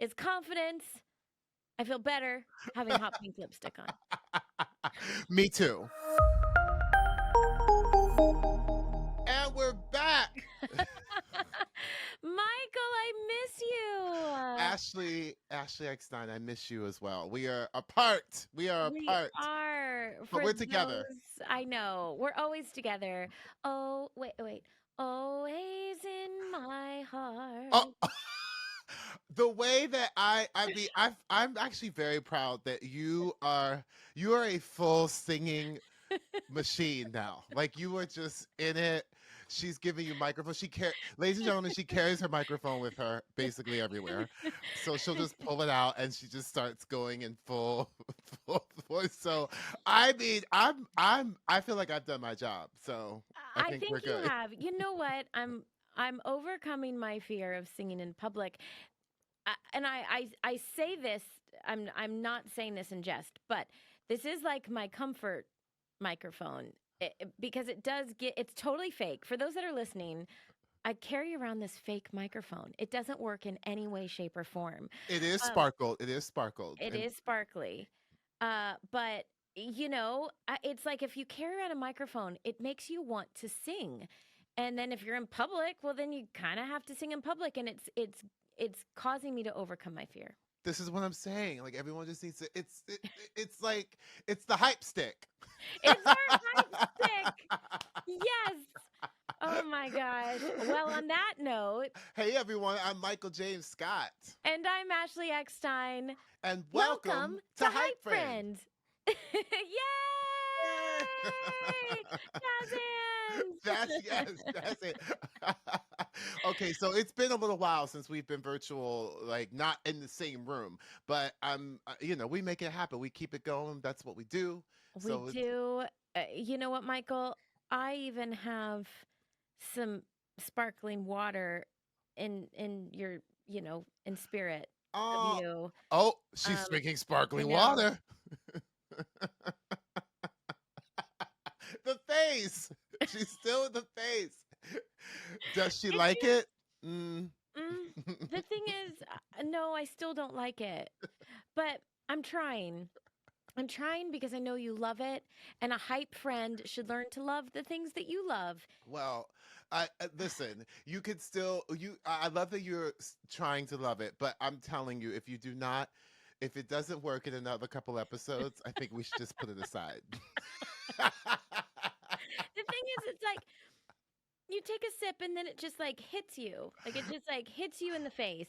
is confidence. I feel better having hot pink lipstick on. Me too. And we're back. Michael, I miss you. Ashley Eckstein, I miss you as well. We are apart. We are We apart, are, but for we're together. those, I know, we're always together. Oh, wait. Always in my Oh, heart. the way that I'm actually very proud that you are a full singing machine now. Like you were just in it. She's giving you microphone. Ladies and gentlemen, she carries her microphone with her basically everywhere. So she'll just pull it out and she just starts going in full, full voice. So I mean, I feel like I've done my job. So I I think we're think you good. have. You know what? I'm overcoming my fear of singing in public. And I say this, I'm not saying this in jest, but this is like my comfort microphone because it's totally fake. For those that are listening, I carry around this fake microphone. It doesn't work in any way, shape, or form. It is Um, sparkled. It is sparkled. it And is sparkly, but it's like if you carry around a microphone, it makes you want to sing, and then if you're in public, well, then you kind of have to sing in public, and it's causing me to overcome my fear. this is what I'm saying. Like everyone just needs to. It's like it's the hype stick. It's our hype stick. Yes. Oh my gosh. Well, on that note, Hey everyone, I'm Michael James Scott, and I'm Ashley Eckstein. and Welcome welcome to to HypeFriend. HypeFriend. Yay! Jazz hands. That's it. Okay, so it's been a little while since we've been virtual, like not in the same room, but we make it happen. We keep it going. That's what we do. We So it's do. You know what, Michael? I even have some sparkling water in your, in spirit of oh you. oh, she's Um, drinking I sparkling know. water. The face. She's still in the face. Does she Did like you? it? Mm. The thing is, no, I still don't like it, but I'm trying. I'm trying because I know you love it, and a hype friend should learn to love the things that you love. Well, I listen. You could still you. I love that you're trying to love it, but I'm telling you, if it doesn't work in another couple episodes, I think we should just put it aside. The thing is, it's like you take a sip and then it just like hits you. Like it just like hits you in the face.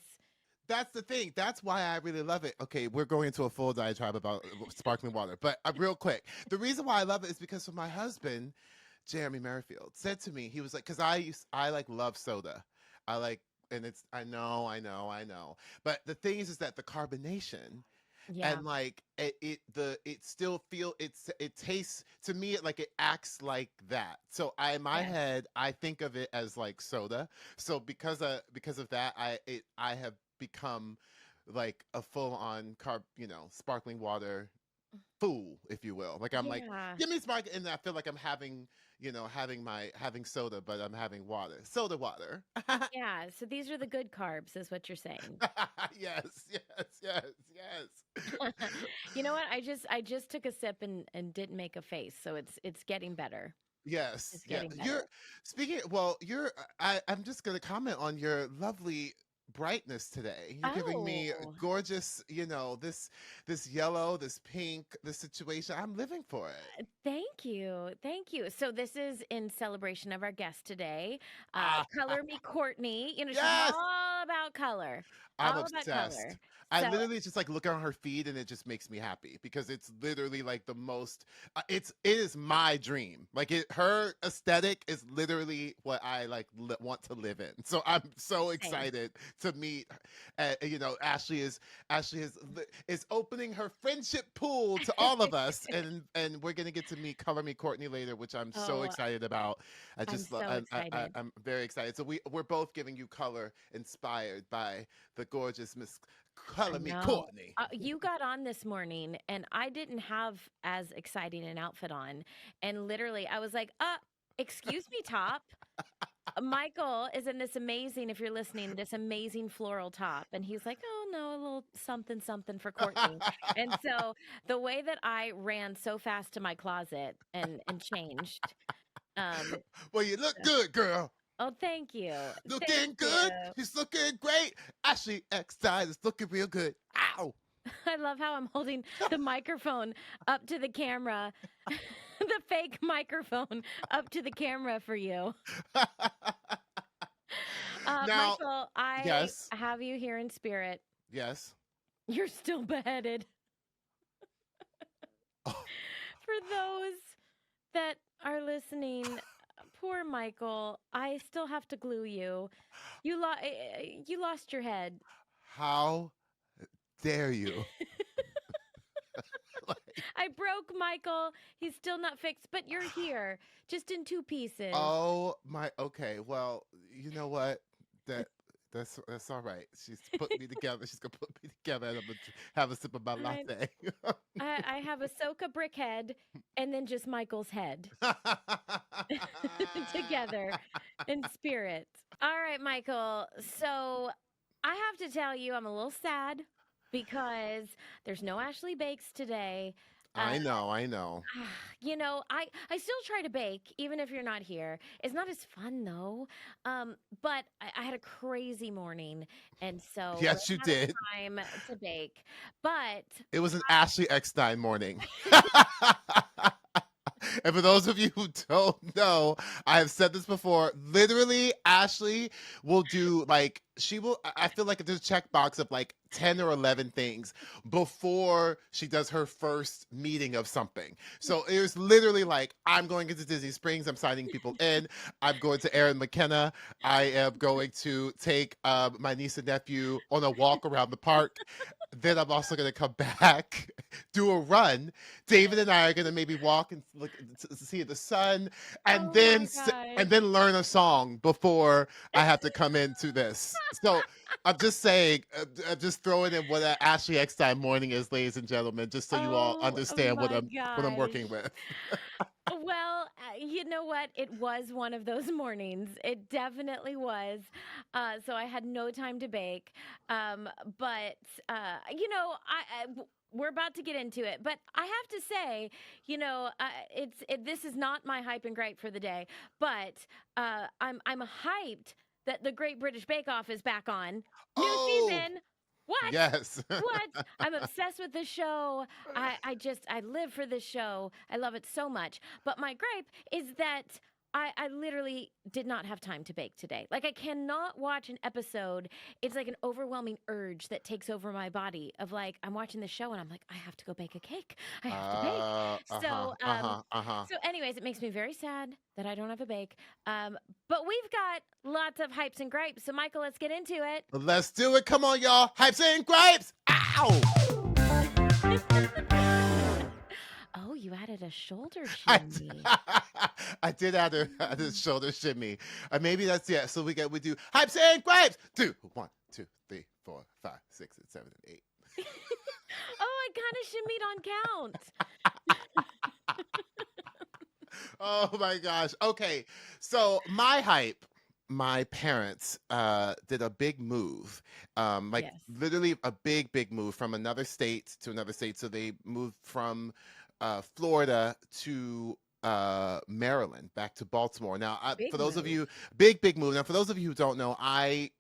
That's the thing. That's why I really love it. Okay, we're going into a full diatribe about sparkling water, but real quick, the reason why I love it is because of my husband, Jeremy Merrifield, said to me, he was like, because I like love soda, I like, and it's I know, but the thing is that the carbonation Yeah. and like it still it tastes to me like it acts like that. So in my Yes. head I think of it as like soda. So because of that I have become like a full on sparkling water fool, if you will. Like I'm like, Yeah. give me spark, and I feel like I'm having having soda, but I'm having water, soda water. Yeah. So these are the good carbs, is what you're saying. Yes, yes, yes, yes. You know what? I just took a sip and didn't make a face, so it's getting better. Yes, It's yeah. getting You're better. speaking. Well, I'm just gonna comment on your lovely brightness today. You're giving me a Oh, gorgeous, this yellow, this pink, this situation. I'm living for it. thank you. Thank you. So this is in celebration of our guest today, Ah, Color Me Courtney. She's yes. all about color. I'm All about obsessed. color. I So literally just like look on her feed and it just makes me happy because it's literally like the most it is my dream. Like her aesthetic is literally what I like want to live in. So I'm so same. excited to meet Ashley is opening her friendship pool to all of us and we're going to get to meet Color Me Courtney later, which I'm so Oh, excited about. I'm so excited. I'm very excited. So we're both giving you color inspired by the gorgeous Miss I Color Me know. Courtney. You got on this morning and I didn't have as exciting an outfit on. And literally, I was like, excuse me, top. Michael is in this amazing, if you're listening, this amazing floral top. And he's like, oh no, a little something, something for Courtney. And so the way that I ran so fast to my closet and changed. Um, Well, you look good, girl. oh, thank you. Thank Looking good. you. She's looking great. Ashley Eckstein is looking real good. Ow. I love how I'm holding the microphone up to the camera, the fake microphone up to the camera for you. Now, Michael, I yes, have you here in spirit. yes. You're still beheaded. Oh, For those that are listening, poor Michael, I still have to glue you. You lost your head. how dare you? I broke Michael. He's still not fixed, but you're here, just in two pieces. Oh my. Okay. Well, you know what? That's all right. She's put me together. She's gonna put me together, and I'm gonna have a sip of my I, latte. I have a Soka brick head, and then just Michael's head together in spirit. All right, Michael. So I have to tell you, I'm a little sad because there's no Ashley Bakes today. Uh, I know. I know. I still try to bake, even if you're not here. It's not as fun though. But I had a crazy morning, and so Yes, you I don't have did. time to bake. But It was an Ashley Eckstein morning. And for those of you who don't know, I have said this before. Literally, Ashley will do like she will. I feel like there's a checkbox of like 10 or 11 things before she does her first meeting of something. So it was literally like, I'm going into Disney Springs. I'm signing people in. I'm going to Erin McKenna. I am going to take my niece and nephew on a walk around the park. Then I'm also going to come back, do a run. David and I are going to maybe walk and look to see the sun, and oh then my and gosh. then learn a song before I have to come into this. So I'm just saying, I'm just throwing in what an Ashley Eckstein morning is, ladies and gentlemen, just so you all Oh understand my what I'm gosh. working with. Well, you know what? It was one of those mornings. It definitely was. So I had no time to bake. But we're about to get into it. But I have to say, this is not my hype and gripe for the day. But I'm hyped that the Great British Bake Off is back on. New Oh, season. What? yes. What? I'm obsessed with this show. I live for this show. I love it so much. But my gripe is that I literally did not have time to bake today. Like, I cannot watch an episode. It's like an overwhelming urge that takes over my body of like, I'm watching the show and I'm like, I have to go bake a cake. I have to bake. Uh-huh, So, uh-huh. so anyways, it makes me very sad that I don't have a bake. But we've got lots of hypes and gripes. So, Michael, let's get into it. Let's do it. Come on, y'all. Hypes and gripes. Ow! Oh, you added a shoulder I, shimmy. I did add a shoulder shimmy. Maybe that's So we do hypes and gripes. 2, 1, 2, 3, 4, 5, 6, 7, and 8. Oh, I kind of shimmied on count. Oh my gosh. Okay. So my parents did a big move. Like Yes. literally a big move from another state to another state. So they moved from Florida to Maryland, back to Baltimore. Now, for Big those of move. you, big move. Now, for those of you who don't know, I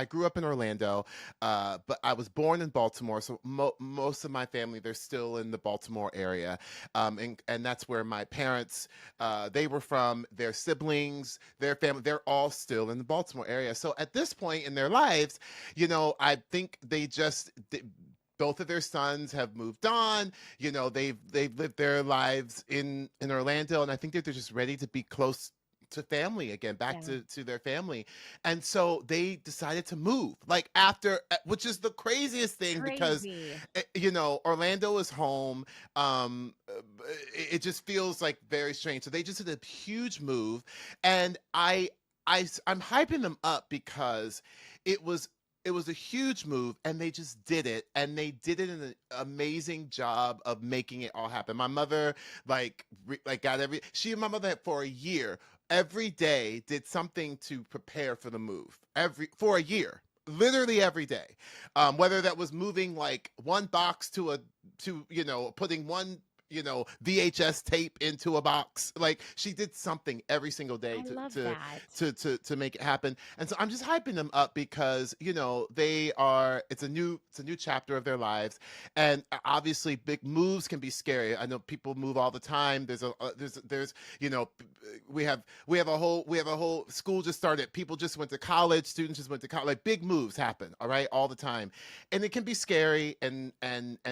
grew up in Orlando, but I was born in Baltimore. So most of my family, they're still in the Baltimore area, and that's where my parents, they were from. Their siblings, their family, they're all still in the Baltimore area. So at this point in their lives, I think both of their sons have moved on. They've lived their lives in Orlando, and I think that they're just ready to be close to family again, back Yeah. to their family. And so they decided to move, like after, which is the craziest thing because Crazy. Orlando is home. It just feels like very strange. So they just did a huge move, and I'm hyping them up because it was a huge move, and they just did it, and they did it in an amazing job of making it all happen. My mother got my mother for a year every day did something to prepare for the move for a year, literally every day. Whether that was moving like one box to putting one VHS tape into a box. Like she did something every single day I love to that. to make it happen. And so I'm just hyping them up because they are it's a new chapter of their lives. And obviously big moves can be scary. I know people move all the time. There's we have a whole school just started. People just went to college. Students just went to college. Like big moves happen, all right, all the time, and it can be scary. And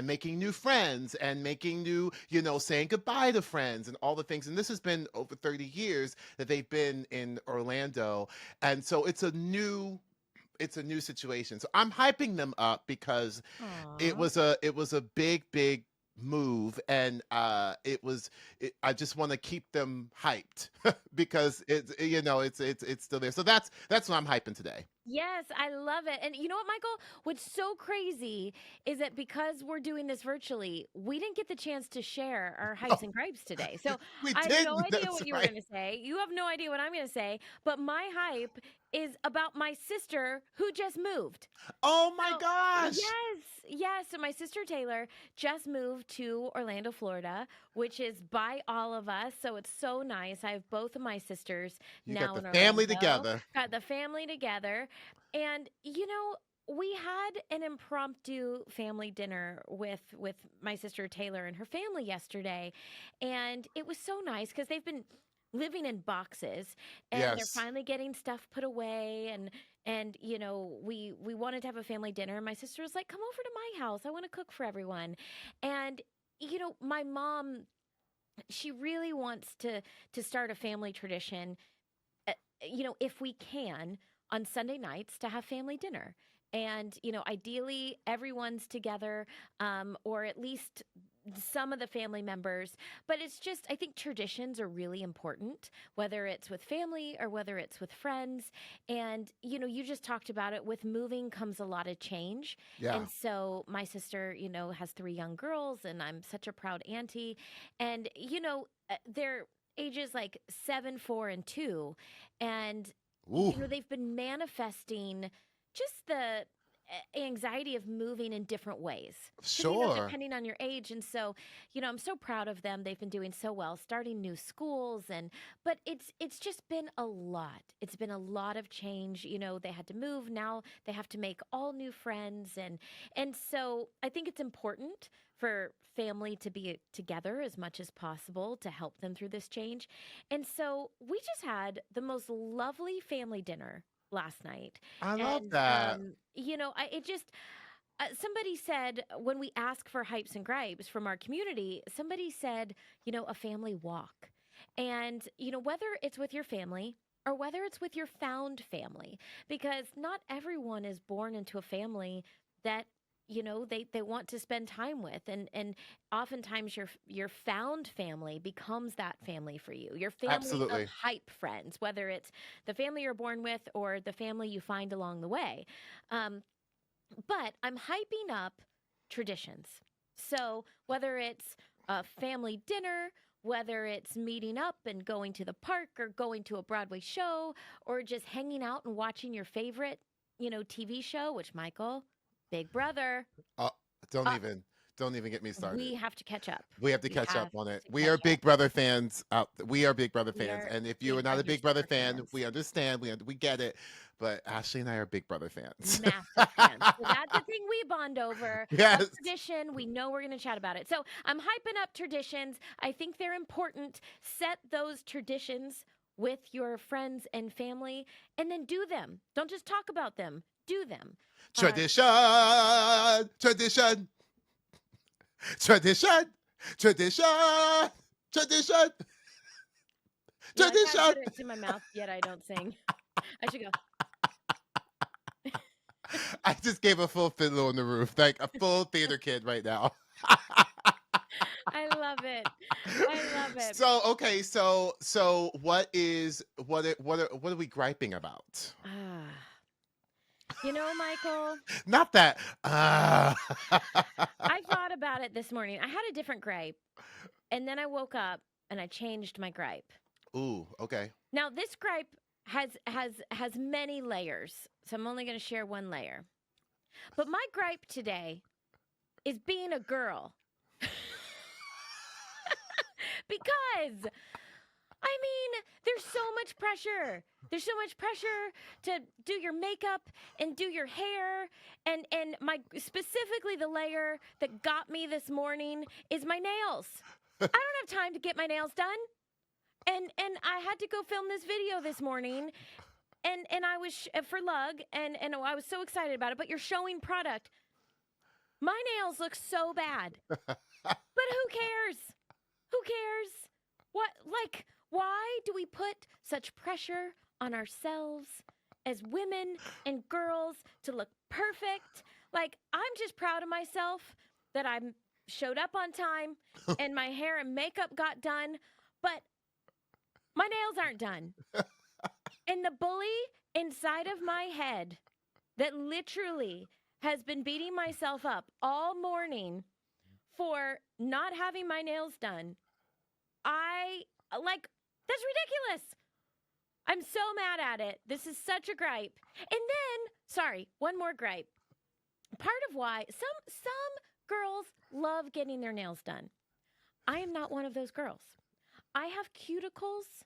making new friends and making new, saying goodbye to friends and all the things. And this has been over 30 years that they've been in Orlando, and so it's a new situation. So I'm hyping them up because it Aw. was a big move, and I just want to keep them hyped because it's still there. So that's what I'm hyping today. Yes, I love it. And you know what, Michael? What's so crazy is that because we're doing this virtually, we didn't get the chance to share our hypes and gripes today. So We I have no didn't. idea That's what you were right. going to say. You have no idea what I'm going to say. But my hype is about my sister who just moved. Oh my So, gosh. yes, yes. So, my sister Taylor just moved to Orlando, Florida, which is by all of us. So, it's so nice. I have both of my sisters You got now the in family Orlando, together. got the family together. And, we had an impromptu family dinner with my sister Taylor and her family yesterday. And it was so nice because they've been living in boxes and they're Yes. finally getting stuff put away, and we wanted to have a family dinner, and my sister was like, come over to my house, I want to cook for everyone. And my mom, she really wants to start a family tradition, uh, if we can, on Sunday nights to have family dinner. And, ideally everyone's together, or at least some of the family members. But it's just, I think traditions are really important, whether it's with family or whether it's with friends. And, you just talked about it. With moving comes a lot of change. Yeah. And so my sister, has three young girls, and I'm such a proud auntie. And, they're ages like 7, 4, and 2. And Ooh. they've been manifesting just the anxiety of moving in different ways, because Sure. depending on your age. And so I'm so proud of them. They've been doing so well, starting new schools. And but it's just been a lot. It's been a lot of change. They had to move, now they have to make all new friends. And so I think it's important for family to be together as much as possible to help them through this change. And so we just had the most lovely family dinner last night. I love And that. it just, somebody said, when we ask for hypes and gripes from our community, somebody said, a family walk. And whether it's with your family or whether it's with your found family, because not everyone is born into a family that they want to spend time with. And oftentimes your found family becomes that family for you, your family of Absolutely. hype friends, whether it's the family you're born with or the family you find along the way. um, but I'm hyping up traditions. So whether it's a family dinner, whether it's meeting up and going to the park or going to a Broadway show, or just hanging out and watching your favorite TV show, which, Michael, Big Brother. Uh, don't Uh, even don't even get me started. we have to catch up. We have to We catch up have on it. to We are catch up. Big Brother fans. We are Big Brother We fans, are and if you are big not a Big Brother underscore fan, fans. we understand. We get it. But Ashley and I are Big Brother fans. Massive fans. So that's the thing we bond over. A Yes. tradition. We know we're going to chat about it. So I'm hyping up traditions. I think they're important. Set those traditions with your friends and family, and then do them. Don't just talk about them. Do them. Uh, Tradition, tradition, tradition, tradition, tradition, yeah, I can't tradition. put it to my mouth yet. I don't sing. I should go. I just gave a full Fiddler on the Roof, like a full theater kid right now. I love it. I love it. So okay, so what are we griping about? Ah. Michael, Not that. I thought about it this morning. I had a different gripe, and then I woke up and I changed my gripe. Ooh, okay. Now, this gripe has many layers, so I'm only going to share one layer. But my gripe today is being a girl. Because I mean, there's so much pressure. There's so much pressure to do your makeup and do your hair, and my specifically the layer that got me this morning is my nails. I don't have time to get my nails done. And I had to go film this video this morning, and I was for Lug, and I was so excited about it. But you're showing product. My nails look so bad, but who cares? Who cares? What, like, why do we put such pressure on ourselves as women and girls to look perfect? Like, I'm just proud of myself that I showed up on time and my hair and makeup got done, but my nails aren't done. And the bully inside of my head that literally has been beating myself up all morning for not having my nails done, that's ridiculous. I'm so mad at it. This is such a gripe. And then, sorry, one more gripe. Part of why some girls love getting their nails done. I am not one of those girls. I have cuticles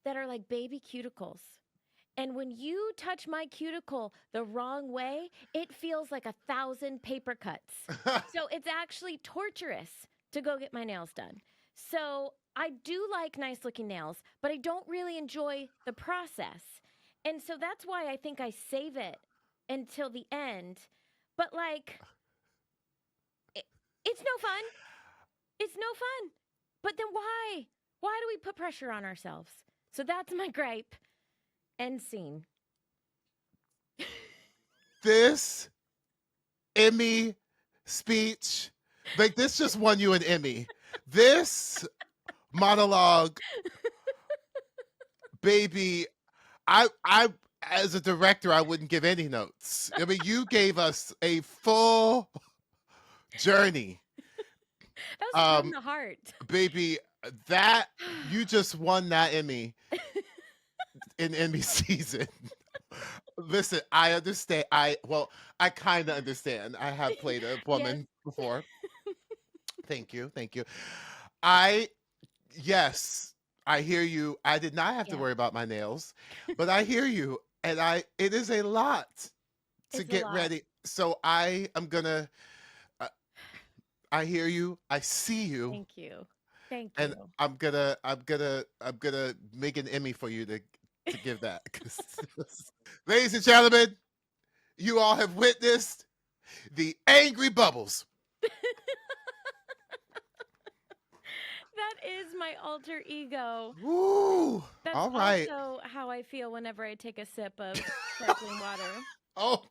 that are like baby cuticles. And when you touch my cuticle the wrong way, it feels like 1,000 paper cuts. So it's actually torturous to go get my nails done. So I do like nice looking nails, but I don't really enjoy the process. And so that's why I think I save it until the end. But like, it's no fun. It's no fun. But then why? Why do we put pressure on ourselves? So that's my gripe. End scene. This Emmy speech, like this just won you an Emmy. This monologue, baby, I as a director, I wouldn't give any notes. I mean, you gave us a full journey. That was from the heart. Baby, that you just won that Emmy in Emmy season. Listen, I understand. I kind of understand. I have played a woman before. Thank you. Yes, I hear you. I did not have to worry about my nails, but I hear you, and it is a lot to get ready. So I am gonna. I hear you. I see you. Thank you. And I'm gonna make an Emmy for you to give that. Ladies and gentlemen, you all have witnessed the angry bubbles. That is my alter ego. Woo! That's all right. also how I feel whenever I take a sip of sparkling water. Oh,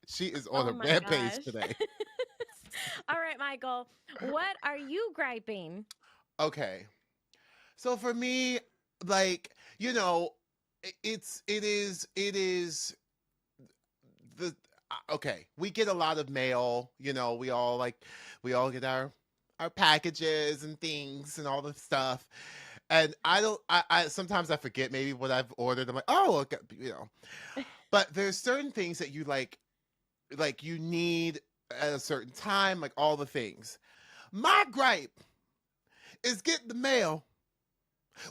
she is on a rampage today. All right, Michael, what are you griping? Okay. So for me, like, you know, it is the okay, we get a lot of mail, you know, we all get our packages and things and all the stuff. And I sometimes I forget maybe what I've ordered. I'm like, oh, okay, you know. But there's certain things that you like you need at a certain time, like all the things. My gripe is getting the mail.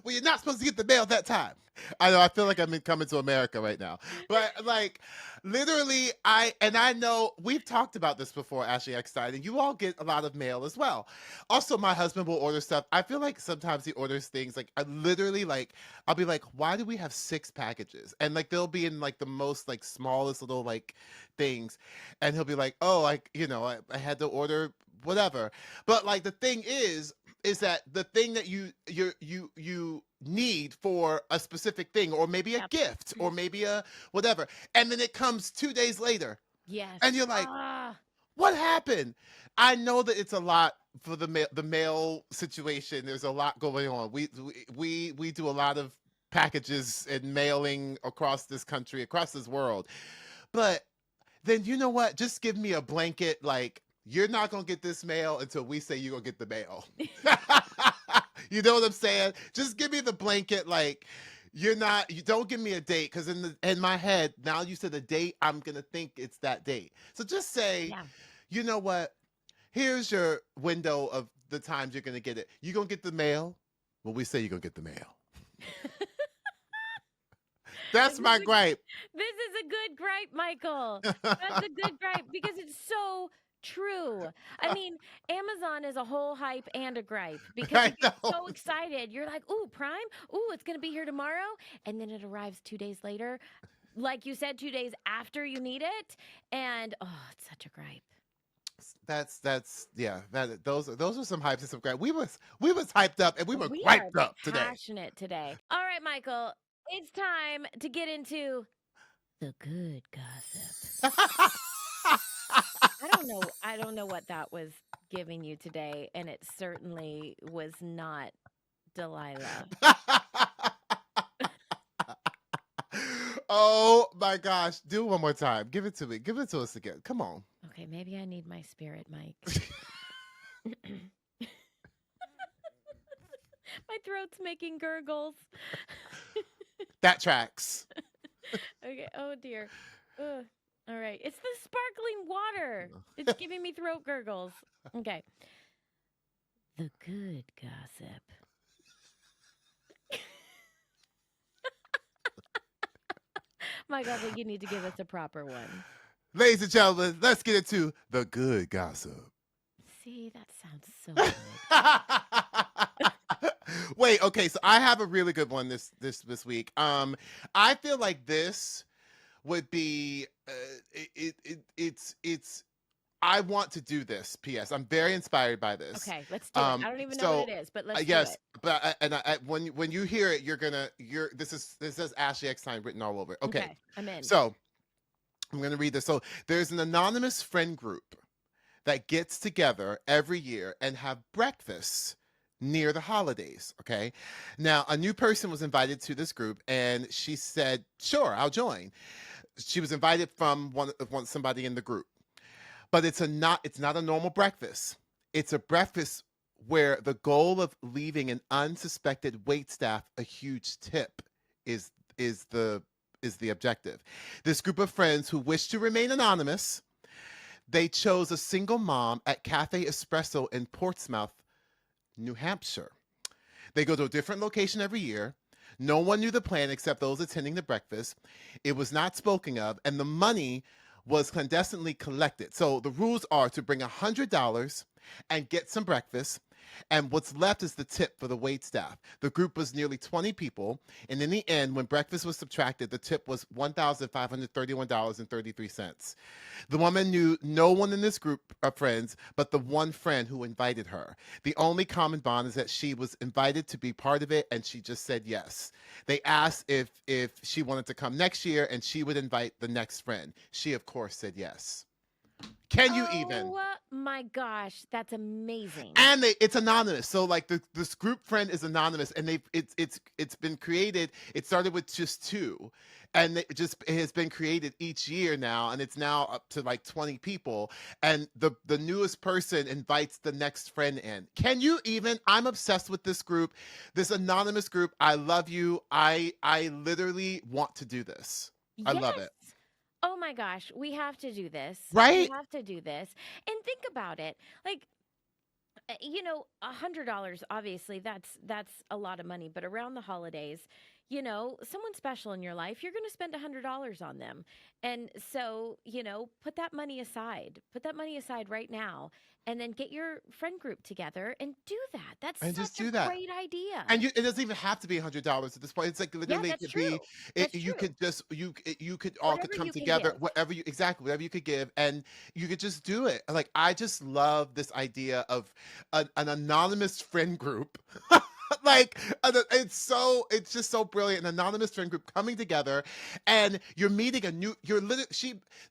Well, you're not supposed to get the mail at that time. I know, I feel like I'm coming to America right now. But like literally I know we've talked about this before, Ashley Eckstein, and you all get a lot of mail as well. Also, my husband will order stuff. I feel like sometimes he orders things like I literally like I'll be like, why do we have 6 packages? And like they'll be in like the most like smallest little like things. And he'll be like, oh, like, you know, I had to order whatever. But like the thing is that the thing that you need for a specific thing, or maybe a gift, or maybe a whatever, and then it comes 2 days later. Yes. And you're like, what happened? I know that it's a lot for the mail situation. There's a lot going on. We do a lot of packages and mailing across this country, across this world. But then you know what? Just give me a blanket, like, you're not going to get this mail until we say you're going to get the mail. You know what I'm saying? Just give me the blanket, like you don't give me a date because in my head, now you said a date, I'm gonna think it's that date. So just say, Yeah. you know what? Here's your window of the times you're gonna get it. You gonna get the mail? Well, we say you're gonna get the mail. That's my gripe. This is a good gripe, Michael. That's a good gripe because it's so true. I mean, Amazon is a whole hype and a gripe because I you get know. so excited. You're like, ooh, Prime? Ooh, it's going to be here tomorrow. And then it arrives 2 days later. Like you said, 2 days after you need it. And oh, it's such a gripe. That's yeah. Those are some hypes and some gripe. We was hyped up and we were We griped are up today. passionate today. All right, Michael, it's time to get into the good gossip. I don't know what that was giving you today, and it certainly was not Delilah. Oh my gosh. Do it one more time. Give it to me. Give it to us again. Come on. Okay, maybe I need my spirit mic. My throat's making gurgles. That tracks. Okay, oh dear. Ugh. All right, it's the sparkling water. It's giving me throat gurgles. Okay. The good gossip. Michael, I think you need to give us a proper one. Ladies and gentlemen, let's get into the good gossip. See, that sounds so good. Wait, okay, so I have a really good one this week. I feel like this would be it's I want to do this. P.S. I'm very inspired by this. Okay, let's do it. I don't even know what it is, but let's do it. But when you hear it, this says Ashley Eckstein written all over it. Okay, I'm in. So I'm gonna read this. So there's an anonymous friend group that gets together every year and have breakfast near the holidays. Okay, now a new person was invited to this group, and she said, "Sure, I'll join." She was invited from somebody in the group. But it's not a normal breakfast. It's a breakfast where the goal of leaving an unsuspected waitstaff a huge tip is the objective. This group of friends who wish to remain anonymous, they chose a single mom at Cafe Espresso in Portsmouth, New Hampshire. They go to a different location every year. No one knew the plan except those attending the breakfast. It was not spoken of, and the money was clandestinely collected. So the rules are to bring $100 and get some breakfast, and what's left is the tip for the waitstaff. The group was nearly 20 people, and in the end, when breakfast was subtracted, the tip was $1,531.33. The woman knew no one in this group of friends but the one friend who invited her. The only common bond is that she was invited to be part of it, and she just said yes. They asked if she wanted to come next year, and she would invite the next friend. She, of course, said yes. Can you even? Oh my gosh, that's amazing. And it's anonymous. So like this group friend is anonymous, and it's been created. It started with just 2, and it has been created each year now, and it's now up to like 20 people. And the newest person invites the next friend in. Can you even? I'm obsessed with this group, this anonymous group. I love you. I literally want to do this. I love it. Oh my gosh, we have to do this. Right? We have to do this. And think about it. Like, $100, obviously, that's a lot of money. But around the holidays, someone special in your life, you're going to spend $100 on them. And so, put that money aside. Put that money aside right now. And then get your friend group together and do that. That's such a great idea. And it doesn't even have to be $100 at this point. It's like literally that's it could true. be. You could all Whatever come you can together. give. Whatever you could give, and you could just do it. Like I just love this idea of an anonymous friend group. Like it's just so brilliant. An anonymous friend group coming together, and you're meeting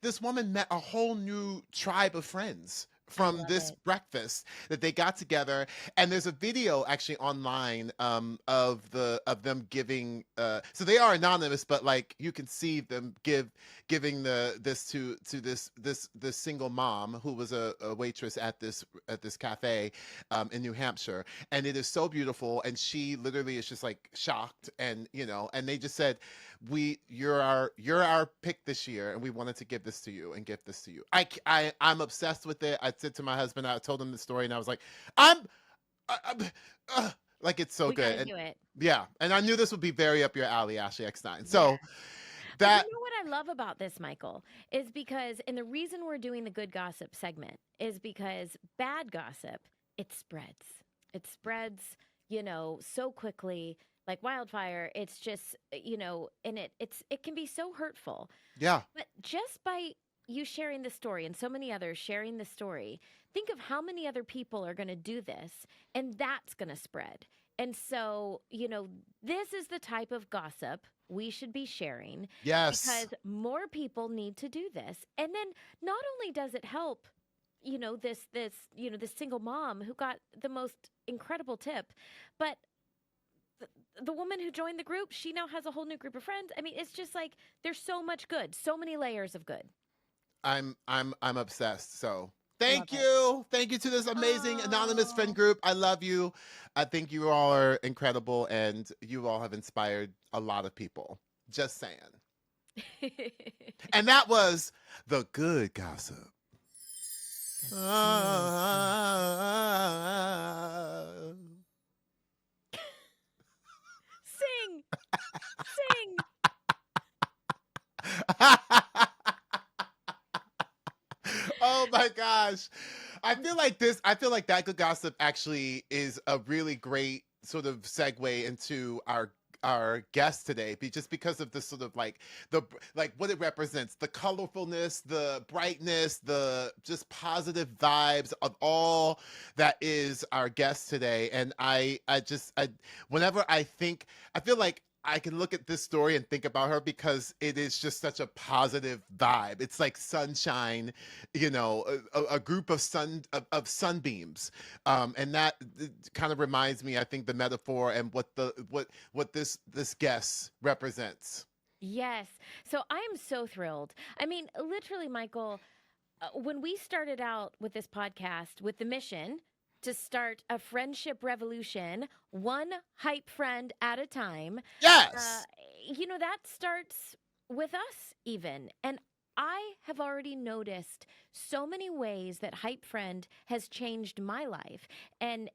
this woman met a whole new tribe of friends I from love this it. breakfast that they got together, and there's a video actually online of them giving so they are anonymous, but like you can see them giving this to this single mom who was a waitress at this cafe in New Hampshire, and it is so beautiful, and she literally is just like shocked, and and they just said, you're our pick this year, and we wanted to give this to you and gift this to you. I'm obsessed with it. I said to my husband, I told him the story, and I was like, I'm, I'm like, it's so We got good. to And do it. yeah, and I knew this would be very up your alley, Ashley Eckstein. Yeah. So But you that know what I love about this, Michael, is because, and the reason we're doing the good gossip segment is because bad gossip, it spreads. It spreads, so quickly like wildfire. It's just, and it can be so hurtful. yeah. But just by you sharing the story and so many others sharing the story, think of how many other people are going to do this, and that's going to spread. And so, this is the type of gossip we should be sharing Yes. because more people need to do this. And then not only does it help, this single mom who got the most incredible tip, but the woman who joined the group, she now has a whole new group of friends. I mean, it's just like there's so much good, so many layers of good. I'm obsessed. So Love thank it. you. Thank you to this amazing anonymous friend Oh. group. I love you. I think you all are incredible, and you all have inspired a lot of people. Just saying. And that was the good gossip. Good gossip. Ah. Sing, sing. Oh my gosh. I feel like that good gossip actually is a really great sort of segue into our guest today, just because of the sort of like like what it represents, the colorfulness, the brightness, the just positive vibes of all that is our guest today. And whenever I feel like I can look at this story and think about her because it is just such a positive vibe. It's like sunshine, a group of sunbeams, and that kind of reminds me, I think, the metaphor and what this guest represents. Yes. So I am so thrilled. I mean, literally, Michael, when we started out with this podcast with the mission to start a friendship revolution, one hype friend at a time, uh, Yes. that starts with us, even. And I have already noticed so many ways that Hype Friend has changed my life and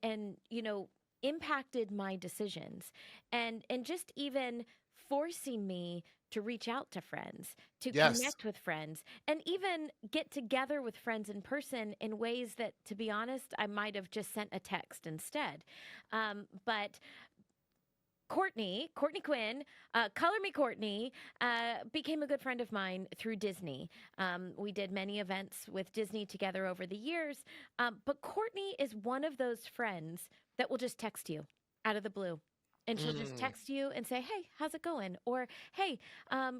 impacted my decisions and just even forcing me to reach out to friends, to Yes. connect with friends, and even get together with friends in person in ways that, to be honest, I might have just sent a text instead. But Courtney Quinn, Color Me Courtney, became a good friend of mine through Disney. We did many events with Disney together over the years. But Courtney is one of those friends that will just text you out of the blue. And she'll just Mm, text you and say, "Hey, how's it going?" Or, "Hey,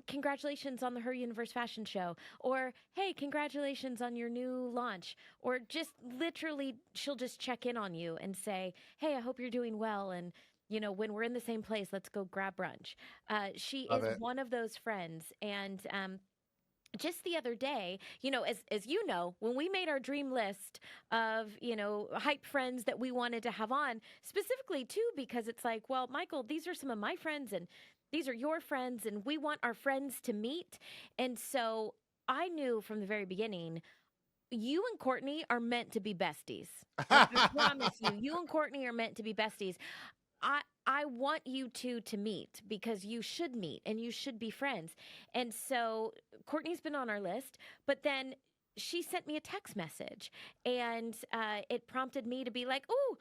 congratulations on the Her Universe fashion show." Or, "Hey, congratulations on your new launch." Or just literally, she'll just check in on you and say, "Hey, I hope you're doing well." And when we're in the same place, let's go grab brunch. She love is it. one of those friends. And just the other day, as you know, when we made our dream list of, hype friends that we wanted to have on, specifically too, because it's like, well, Michael, these are some of my friends and these are your friends, and we want our friends to meet. And so I knew from the very beginning, you and Courtney are meant to be besties. Like, I promise you, you and Courtney are meant to be besties. I want you two to meet because you should meet and you should be friends. And so Courtney's been on our list, but then she sent me a text message, and it prompted me to be like, "Oh,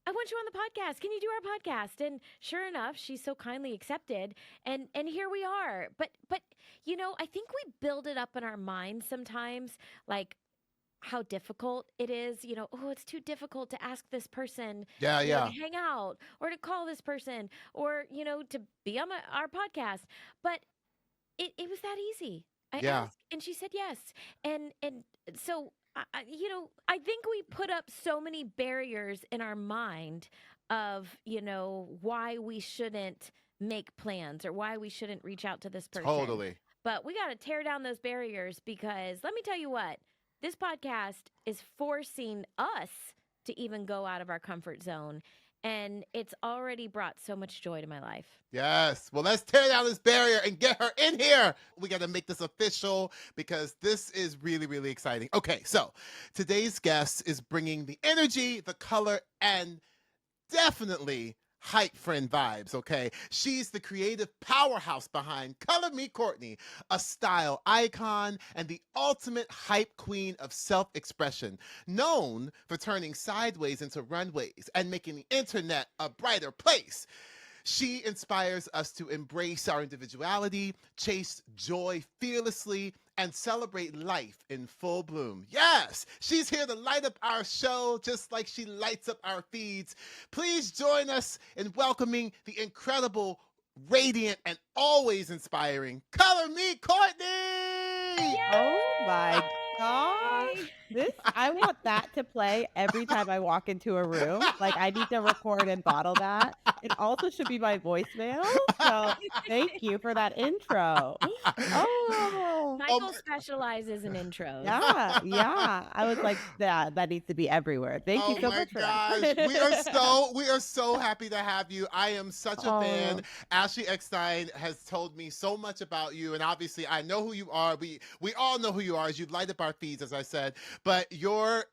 I want you on the podcast. Can you do our podcast?" And sure enough, she so kindly accepted, and here we are. But I think we build it up in our minds sometimes, like how difficult it is, oh, it's too difficult to ask this person, Yeah, to yeah, hang out or to call this person or, to be on our podcast. But it was that easy. I yeah. asked and she said yes. And so I think we put up so many barriers in our mind of, why we shouldn't make plans or why we shouldn't reach out to this person. Totally. But we got to tear down those barriers because let me tell you what, this podcast is forcing us to even go out of our comfort zone. And it's already brought so much joy to my life. Yes. Well, let's tear down this barrier and get her in here. We got to make this official because this is really, really exciting. Okay, so today's guest is bringing the energy, the color, and definitely HypeFriend vibes, okay? She's the creative powerhouse behind Color Me Courtney, a style icon and the ultimate hype queen of self-expression, known for turning sideways into runways and making the internet a brighter place. She inspires us to embrace our individuality, chase joy fearlessly, and celebrate life in full bloom. Yes, she's here to light up our show just like she lights up our feeds. Please join us in welcoming the incredible, radiant, and always inspiring Color Me Courtney! Yay! Oh my God. I want that to play every time I walk into a room. Like, I need to record and bottle that. It also should be my voicemail. So thank you for that intro. Oh, Michael specializes in intros. yeah. I was like, that needs to be everywhere. Thank you so much for gosh. that. We are so happy to have you. I am such a fan. Ashley Eckstein has told me so much about you, and obviously I know who you are. We all know who you are as you light up our feeds, as I said. But your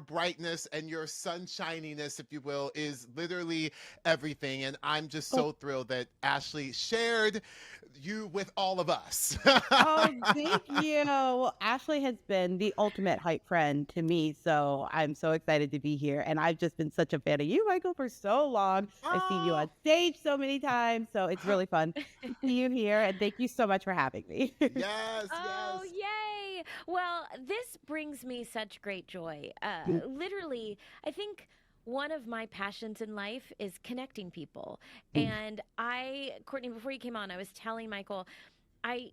brightness and your sunshininess, if you will, is literally everything. And I'm just so thrilled that Ashley shared you with all of us. Oh, thank you. Well, Ashley has been the ultimate hype friend to me, so I'm so excited to be here. And I've just been such a fan of you, Michael, for so long. I've seen you on stage so many times, so it's really fun to see you here. And thank you so much for having me. Yes. Oh, yay. Well, this brings me such great joy. Literally, I think one of my passions in life is connecting people. And Courtney, before you came on, I was telling Michael, I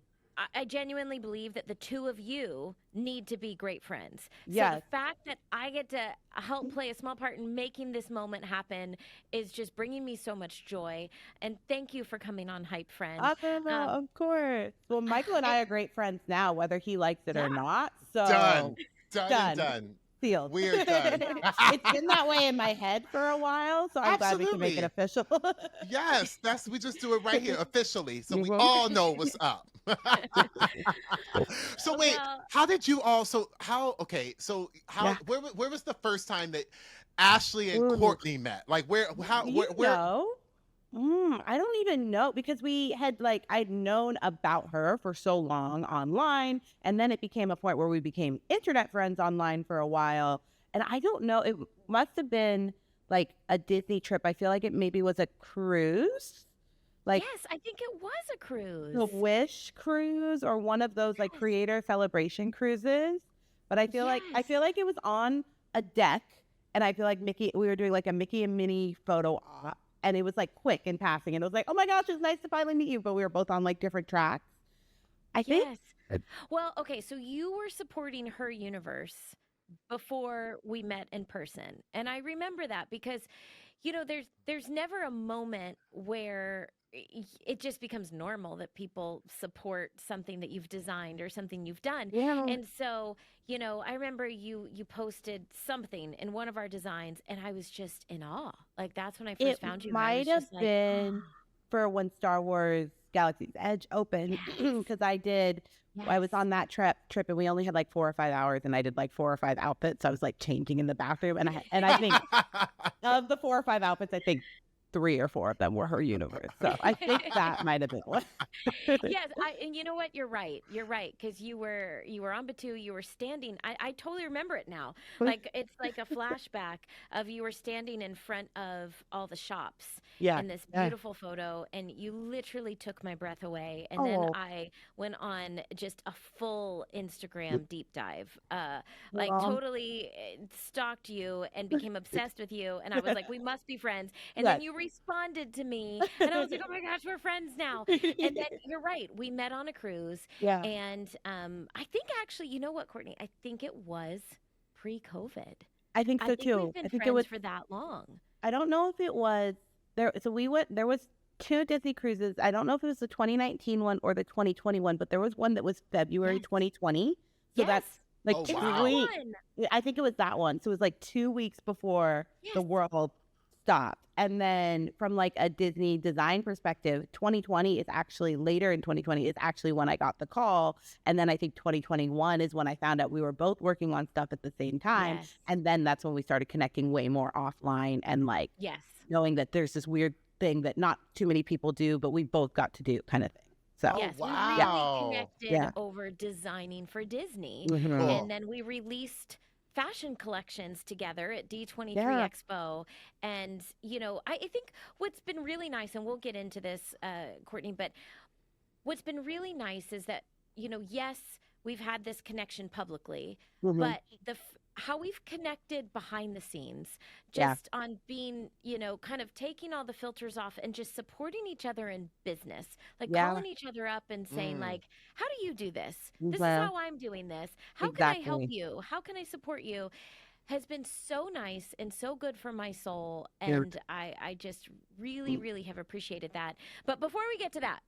genuinely believe that the two of you need to be great friends. Yes. So the fact that I get to help play a small part in making this moment happen is just bringing me so much joy. And thank you for coming on HypeFriend. Of course. Well, Michael and I are great friends now, whether he likes it or not. So Done. Done. Sealed. We're done. It's been that way in my head for a while, so I'm glad we can make it official. Yes, we just do it right here officially, so we will. all know what's up. So wait, how did you all? Where was the first time that Ashley and Courtney met? Like where? I don't even know because I'd known about her for so long online, and then it became a point where we became internet friends online for a while. And I don't know, it must have been like a Disney trip. I feel like it maybe was a cruise. Yes, I think it was a cruise. The Wish cruise or one of those like creator celebration cruises. But I feel like it was on a deck, and I feel like we were doing like a Mickey and Minnie photo op. And it was like quick in passing. And it was like, oh my gosh, it's nice to finally meet you. But we were both on like different tracks. I think. Well, okay. So you were supporting her universe before we met in person. And I remember that because, there's never a moment where it just becomes normal that people support something that you've designed or something you've done. Yeah. And so, I remember you posted something in one of our designs and I was just in awe. Like that's when I first found you. It might have been for when Star Wars Galaxy's Edge opened because I was on that trip and we only had like 4 or 5 hours and I did like 4 or 5 outfits. So I was like changing in the bathroom and I think of the 4 or 5 outfits, I think 3 or 4 of them were her universe. So I think that might have been one. Yes, and you know what? You're right. Because you were on Batu, you were standing. I totally remember it now. Like it's like a flashback of you were standing in front of all the shops in this beautiful photo, and you literally took my breath away. And then I went on just a full Instagram deep dive, totally stalked you and became obsessed with you. And I was like, we must be friends. And then you responded to me, and I was like, oh my gosh, we're friends now. And then you're right, we met on a cruise, Yeah. and I think actually, you know what, Courtney? I think it was pre-COVID. I think I so think we've too. been I think it friends was, for that long. I don't know if it was there. So there was two Disney cruises. I don't know if it was the 2019 one or the 2021, but there was one that was February Yes. 2020. So that's Yes. like Oh, It's 2 that wow. weeks. one. I think it was that one. So it was like 2 weeks before the Yes. world stopped. And then from like a Disney design perspective, 2020 is actually later in 2020 is actually when I got the call. And then I think 2021 is when I found out we were both working on stuff at the same time. Yes. And then that's when we started connecting way more offline and like Yes. knowing that there's this weird thing that not too many people do, but we both got to do kind of thing. So Oh, Yes, we wow. really connected Yeah. over designing for Disney. Mhm. Cool. And then we released fashion collections together at D23 Yeah. Expo. And, you know, I think what's been really nice, and we'll get into this, Courtney, but what's been really nice is that, you know, yes, we've had this connection publicly, Mhm. but how we've connected behind the scenes, Yeah. just on being, you know, kind of taking all the filters off and just supporting each other in business, like Yeah. calling each other up and saying, Mm. like, how do you do this? This is Well, how I'm doing this. How can I help exactly. you? How can I support you? Has been so nice and so good for my soul. Yeah. And I just really, really have appreciated that. But before we get to that,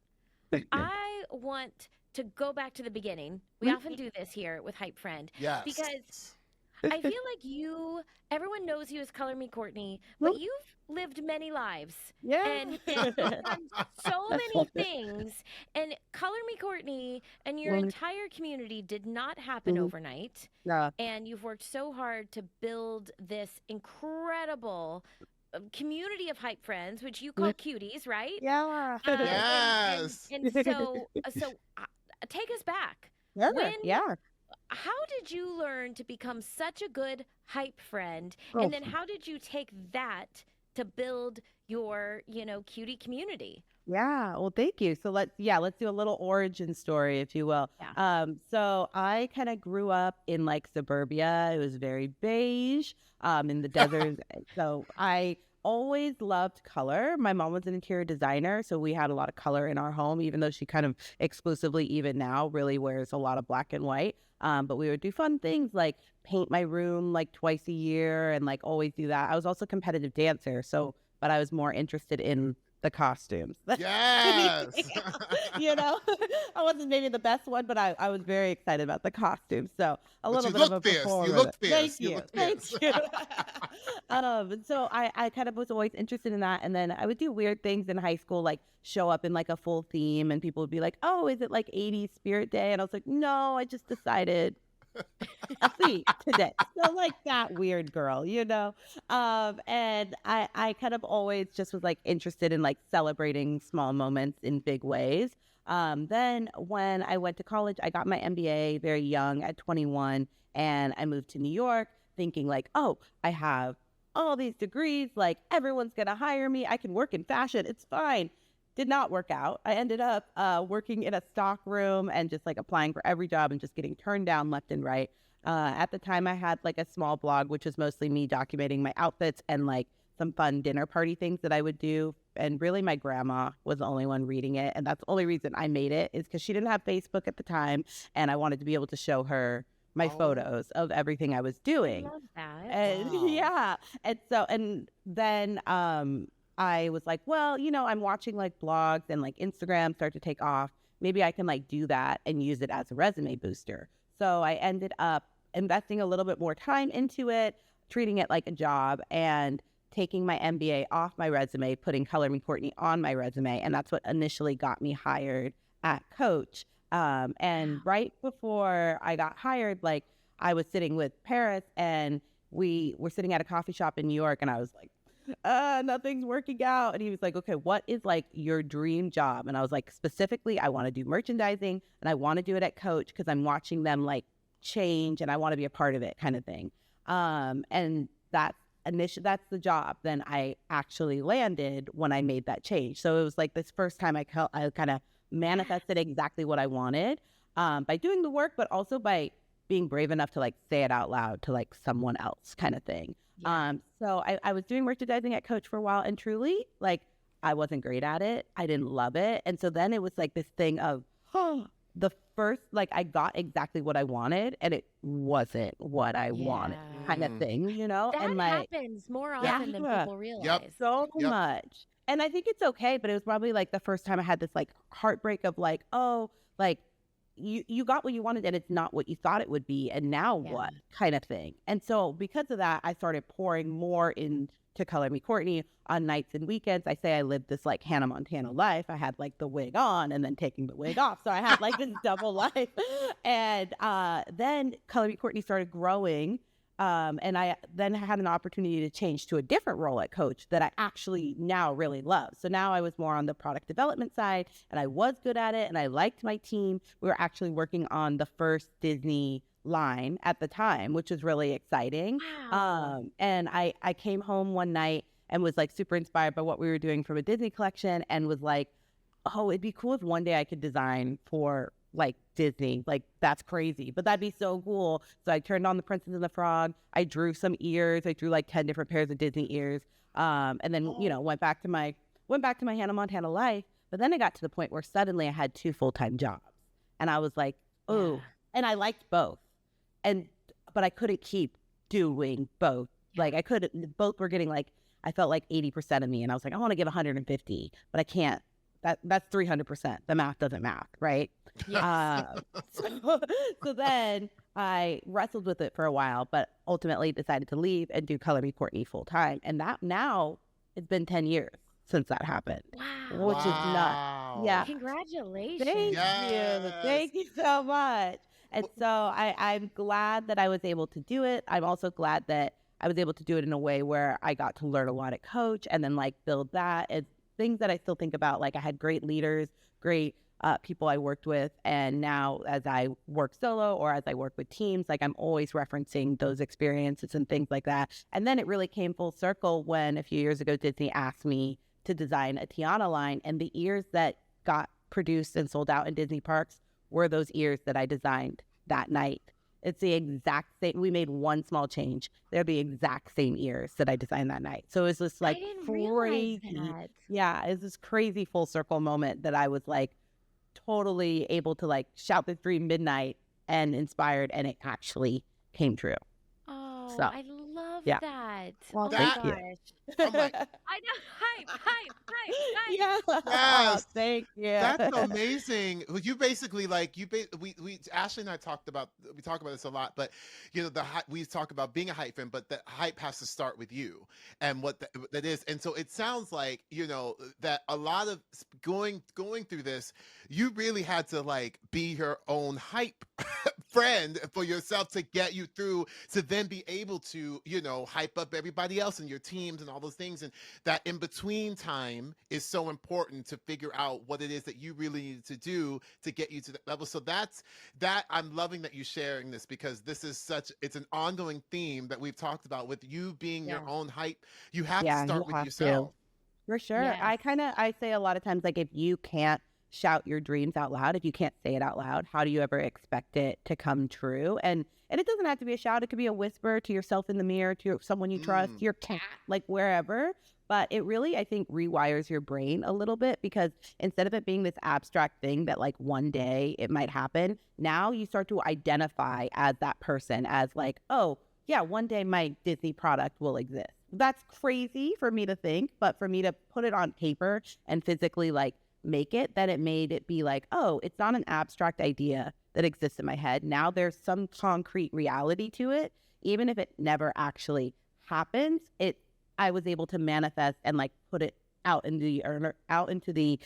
I want to go back to the beginning. We often do this here with HypeFriend Yes. because I feel like everyone knows you as Color Me Courtney, but you've lived many lives Yeah. and done so many things. And Color Me Courtney and your Mhm. entire community did not happen Mhm. overnight. Yeah. And you've worked so hard to build this incredible community of hype friends, which you call Cuties, right? Yeah. Yes. And so take us back. Yeah. When Yeah. How did you learn to become such a good hype friend? Oh. And then how did you take that to build your, you know, cutie community? Yeah. Well, thank you. So let's do a little origin story, if you will. Yeah. So I kind of grew up in like suburbia. It was very beige, in the desert. So I always loved color. My mom was an interior designer, so we had a lot of color in our home, even though she kind of exclusively, even now, really wears a lot of black and white. But we would do fun things like paint my room like twice a year and like always do that. I was also a competitive dancer, but I was more interested in the costumes. Yes. You know, I wasn't maybe the best one, but I was very excited about the costumes. So a But little you bit of a look fierce. You performer. look Thank fierce. You you. look Thank fierce. you. So I kind of was always interested in that. And then I would do weird things in high school, like show up in like a full theme and people would be like, oh, is it like 80s Spirit Day? And I was like, no, I just decided a theme today. So like that weird girl, you know? And I kind of always just was like interested in like celebrating small moments in big ways. Then when I went to college, I got my MBA very young at 21 and I moved to New York thinking like, oh, I have all these degrees, like everyone's going to hire me. I can work in fashion. It's fine. Did not work out. I ended up working in a stock room and just like applying for every job and just getting turned down left and right. At the time, I had like a small blog, which was mostly me documenting my outfits and like some fun dinner party things that I would do. And really, my grandma was the only one reading it. And that's the only reason I made it is because she didn't have Facebook at the time. And I wanted to be able to show her my photos of everything I was doing. I love that. And Wow. yeah. And then I was like, well, you know, I'm watching like blogs and like Instagram start to take off. Maybe I can like do that and use it as a resume booster. So I ended up investing a little bit more time into it, treating it like a job and taking my MBA off my resume, putting Color Me Courtney on my resume. And that's what initially got me hired at Coach. And right before I got hired, like I was sitting with Paris and we were sitting at a coffee shop in New York and I was like, nothing's working out. And he was like, okay, what is like your dream job? And I was like, specifically, I want to do merchandising and I want to do it at Coach because I'm watching them like change and I want to be a part of it kind of thing. And that's the job. Then I actually landed when I made that change. So it was like this first time I kind of manifested exactly what I wanted by doing the work, but also by being brave enough to like say it out loud to like someone else kind of thing. Yeah. So I was doing merchandising at Coach for a while, and truly, like, I wasn't great at it. I didn't love it. And so then it was like this thing of, the first, like, I got exactly what I wanted, and it wasn't what I wanted kind of Mm. thing, you know? That And like, happens more Yeah. often than people realize. Yep. so Yep. much. And I think it's okay, but it was probably like the first time I had this like heartbreak of like, oh, like you got what you wanted and it's not what you thought it would be, and now Yeah. what kind of thing. And so because of that, I started pouring more into Color Me Courtney on nights and weekends. I say I lived this like Hannah Montana life. I had like the wig on and then taking the wig off. So I had like this double life. And then Color Me Courtney started growing. And I then had an opportunity to change to a different role at Coach that I actually now really love. So now I was more on the product development side, and I was good at it, and I liked my team. We were actually working on the first Disney line at the time, which was really exciting. Wow. And I came home one night and was like super inspired by what we were doing from a Disney collection, and was like, oh, it'd be cool if one day I could design for like Disney. Like, that's crazy, but that'd be so cool. So I turned on The Princess and the Frog. I drew some ears. I drew like 10 different pairs of Disney ears. And then, you know, went back to my Hannah Montana life. But then I got to the point where suddenly I had 2 full-time jobs, and I was like, oh, Yeah. and I liked both. But I couldn't keep doing both. Like, I couldn't, both were getting like, I felt like 80% of me, and I was like, I want to give 150, but I can't. That's 300%. The math doesn't math, right? So then I wrestled with it for a while, but ultimately decided to leave and do Color Me Courtney full time. And that now it's been 10 years since that happened, Wow. which is nuts. Wow. Yeah. Congratulations. Thank you. Yes. Thank you so much. And so I'm glad that I was able to do it. I'm also glad that I was able to do it in a way where I got to learn a lot at Coach, and then like build that. It's things that I still think about. Like, I had great leaders, great people I worked with. And now as I work solo or as I work with teams, like, I'm always referencing those experiences and things like that. And then it really came full circle when a few years ago, Disney asked me to design a Tiana line, and the ears that got produced and sold out in Disney parks were those ears that I designed that night. It's the exact same. We made one small change. They're the exact same ears that I designed that night. So it was just like I didn't realize crazy. that. Yeah, it's this crazy full circle moment that I was like totally able to like shout this dream midnight and inspired, and it actually came true. Oh, So, I love yeah. that. Well, oh thank my you. gosh. I'm like, I know. Hype. Yeah. Yes. Thank you. that's amazing. Well, you basically like we Ashley and I talk about this a lot, but you know we talk about being a hype fan, but the hype has to start with you and what that is. And so it sounds like, you know, that a lot of going through this, you really had to like be your own hype friend for yourself to get you through, to then be able to, you know, hype up everybody else and your teams and all those things. And that in between time is so important to figure out what it is that you really needed to do to get you to that level. So that I'm loving that you sharing this, because this is it's an ongoing theme that we've talked about with you being your Yeah. own hype. You have to Yeah, start you with have to. yourself. For sure. Yes. I say a lot of times, like, if you can't shout your dreams out loud, if you can't say it out loud, how do you ever expect it to come true? And it doesn't have to be a shout. It could be a whisper to yourself in the mirror, to someone you trust, Mm. your cat, like wherever. But it really, I think, rewires your brain a little bit, because instead of it being this abstract thing that like one day it might happen, now you start to identify as that person, as like, oh, yeah, one day my Disney product will exist. That's crazy for me to think, but for me to put it on paper and physically like make it, that it made it be like, oh, it's not an abstract idea that exists in my head. Now there's some concrete reality to it. Even if it never actually happens, I was able to manifest and like put it out into the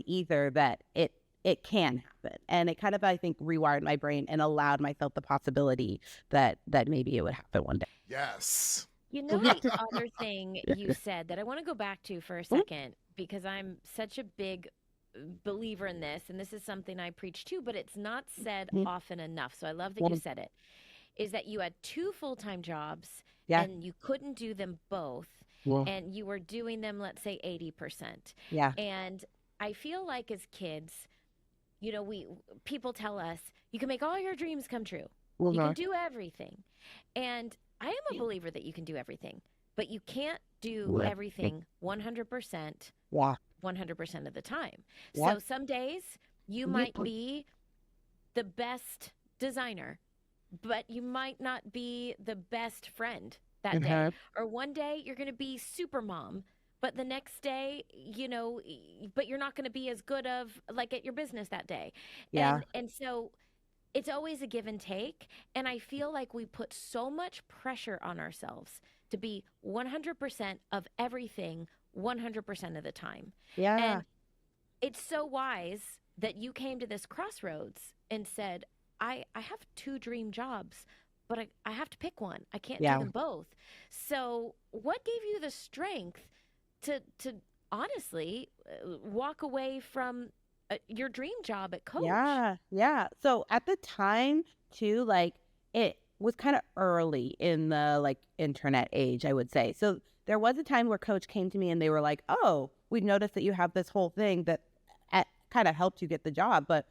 ether that it can happen. And it kind of, I think, rewired my brain and allowed myself the possibility that maybe it would happen one day. Yes. You know, the other thing you said that I want to go back to for a second, because I'm such a big believer in this, and this is something I preach too, but it's not said often enough. So I love that you said it, is that you had 2 full-time jobs and you couldn't do them both. And you were doing them, let's say 80%. Yeah. And I feel like as kids, people tell us you can make all your dreams come true. You can do everything. And I am a believer that you can do everything, but you can't do everything 100%, 100% of the time. So some days you might be the best designer, but you might not be the best friend that day. Or one day you're going to be super mom, but the next day, but you're not going to be as good of like at your business that day. And so it's always a give and take. And I feel like we put so much pressure on ourselves to be 100% of everything 100% of the time. Yeah. And it's so wise that you came to this crossroads and said, I have 2 dream jobs, but I have to pick one. I can't do them both. So what gave you the strength to honestly walk away from your dream job at Coach? Yeah. So at the time too, like it was kind of early in the like internet age, I would say. So there was a time where Coach came to me and they were like, "Oh, we noticed that you have this whole thing that kind of helped you get the job, but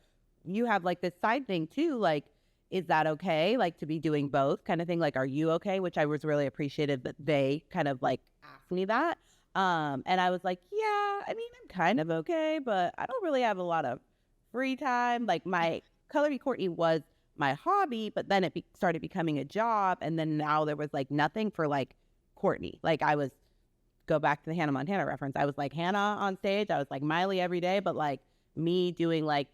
you have like this side thing too. Like, is that okay? Like to be doing both kind of thing? Like, are you okay?" Which I was really appreciative that they kind of like asked me that. And I was like, yeah, I mean, I'm kind of okay, but I don't really have a lot of free time. Like my Color Me Courtney was my hobby, but then it started becoming a job. And then now there was like nothing for like Courtney. Like go back to the Hannah Montana reference. I was like Hannah on stage. I was like Miley every day, but like me doing like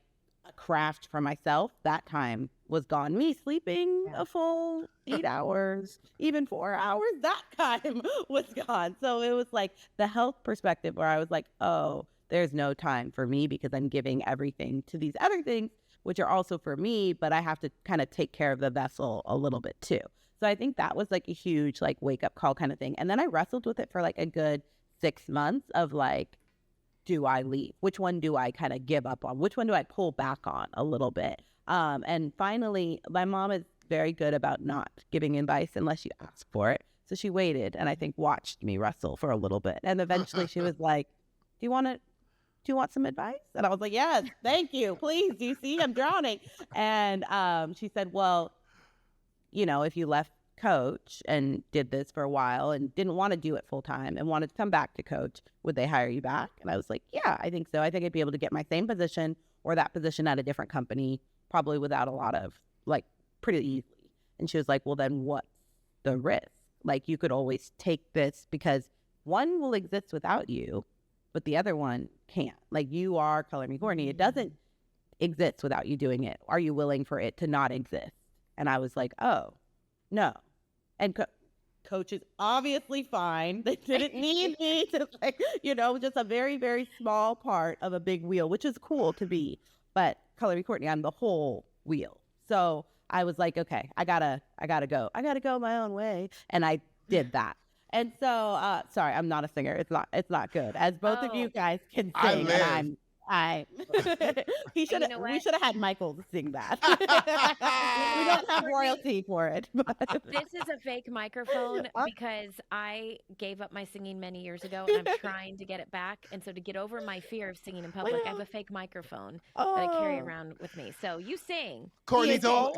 a craft for myself, that time was gone. Me sleeping a full 8 hours, even 4 hours, that time was gone. So it was like the health perspective where I was like, oh, there's no time for me because I'm giving everything to these other things, which are also for me, but I have to kind of take care of the vessel a little bit too. So I think that was like a huge like wake up call kind of thing. And then I wrestled with it for like a good 6 months of like, do I leave? Which one do I kind of give up on? Which one do I pull back on a little bit? And finally, my mom is very good about not giving advice unless you ask for it. So she waited and I think watched me wrestle for a little bit. And eventually she was like, do you want some advice? And I was like, yes, thank you. Please. Do you see I'm drowning? And she said, well, if you left Coach and did this for a while and didn't want to do it full time and wanted to come back to Coach, would they hire you back? And I was like, yeah, I think so. I think I'd be able to get my same position or that position at a different company, probably without a lot of like pretty easily. And she was like, well, then what's the risk? Like you could always take this because one will exist without you, but the other one can't. Like you are Color Me Courtney. It doesn't exist without you doing it. Are you willing for it to not exist? And I was like, oh, no. And Coach is obviously fine. They didn't need me to like, just a very, very small part of a big wheel, which is cool to be. But Color Me Courtney, I'm the whole wheel. So I was like, okay, I gotta go. I gotta go my own way. And I did that. And so, sorry, I'm not a singer. It's not good. As both of you guys can sing, and we should have had Michael sing that. We don't have royalty for it. But. This is a fake microphone because I gave up my singing many years ago and I'm trying to get it back. And so to get over my fear of singing in public, I have a fake microphone that I carry around with me. So you sing. Courtney, don't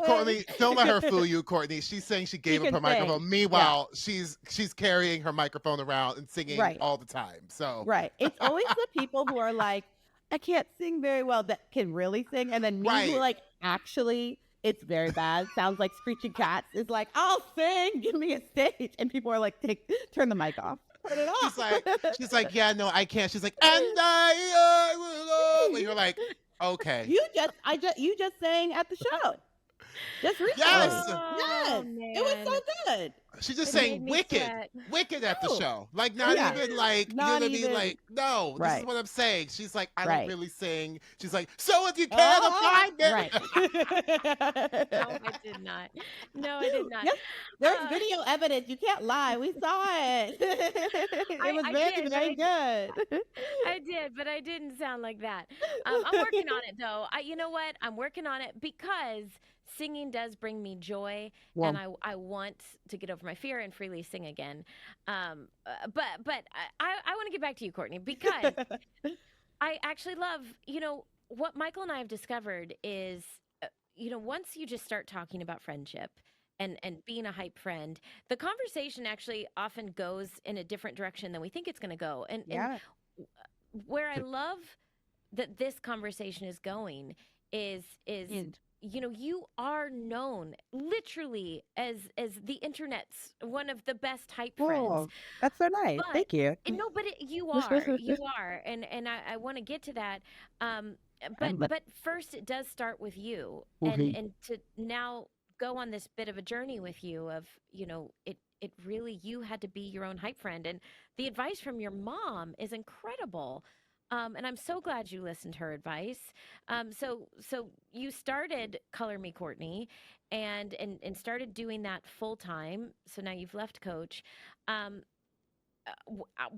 let her fool you, Courtney. She's saying she gave up her microphone. Meanwhile, she's carrying her microphone around and singing all the time. So it's always the people who are like, I can't sing very well that can really sing. And then me who like, actually, it's very bad. Sounds like screeching cats. Is like, I'll sing. Give me a stage. And people are like, turn the mic off. Turn it off. She's like, yeah, no, I can't. She's like, and I will. And you're like, okay. You just sang at the show. Just recently. Yes. Oh, it was so good. She's just saying wicked at the show. Like not even like no. This is what I'm saying. She's like, I don't really sing. She's like, so if you can't find it. No, I did not. Yes, there's video evidence. You can't lie. We saw it. It was very good. I did, but I didn't sound like that. I'm working on it though. You know what? I'm working on it because singing does bring me joy, and I want to get over my fear and freely sing again. But I want to get back to you, Courtney, because I actually love, what Michael and I have discovered is, once you just start talking about friendship and being a hype friend, the conversation actually often goes in a different direction than we think it's going to go. And Yeah. where I love that this conversation is going is And you are known literally as the internet's one of the best hype friends. oh, that's so nice. But Thank you. no, but you are, and I want to get to that. But first, it does start with you, and to now go on this bit of a journey with you of it really, you had to be your own hype friend, and the advice from your mom is incredible. And I'm so glad you listened to her advice. So you started Color Me Courtney and started doing that full time. So now you've left Coach.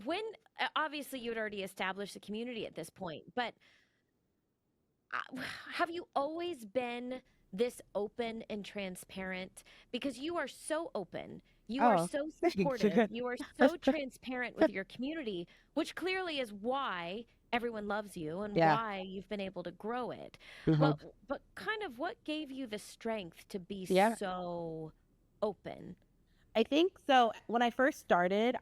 When obviously you had already established a community at this point, but have you always been this open and transparent? Because you are so open. You are so supportive. You are so transparent with your community, which clearly is why everyone loves you and why you've been able to grow it. But kind of what gave you the strength to be so open? I think so. When I first started,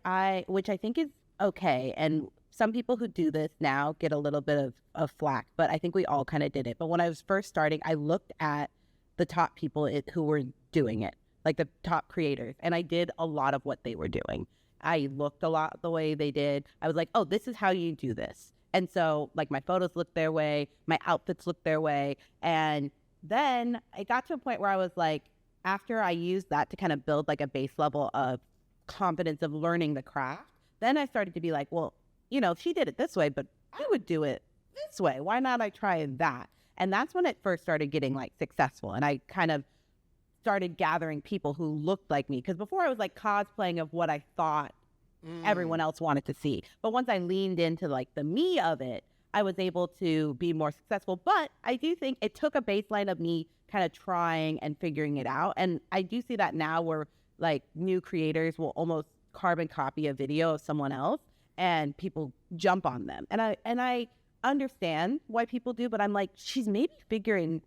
which I think is okay, and some people who do this now get a little bit of flack, but I think we all kind of did it. But when I was first starting, I looked at the top people who were doing it, like the top creators, and I did a lot of what they were doing. I looked a lot the way they did. I was like, oh, this is how you do this. And so like my photos looked their way, my outfits looked their way. And then I got to a point where I was like, after I used that to kind of build like a base level of confidence of learning the craft, then I started to be like, well, if she did it this way, but I would do it this way. Why not I try that? And that's when it first started getting like successful. And I kind of started gathering people who looked like me. Because before I was like cosplaying of what I thought everyone else wanted to see. But once I leaned into like the me of it, I was able to be more successful. But I do think it took a baseline of me kind of trying and figuring it out. And I do see that now where like new creators will almost carbon copy a video of someone else and people jump on them. And I understand why people do, but I'm like, she's maybe figuring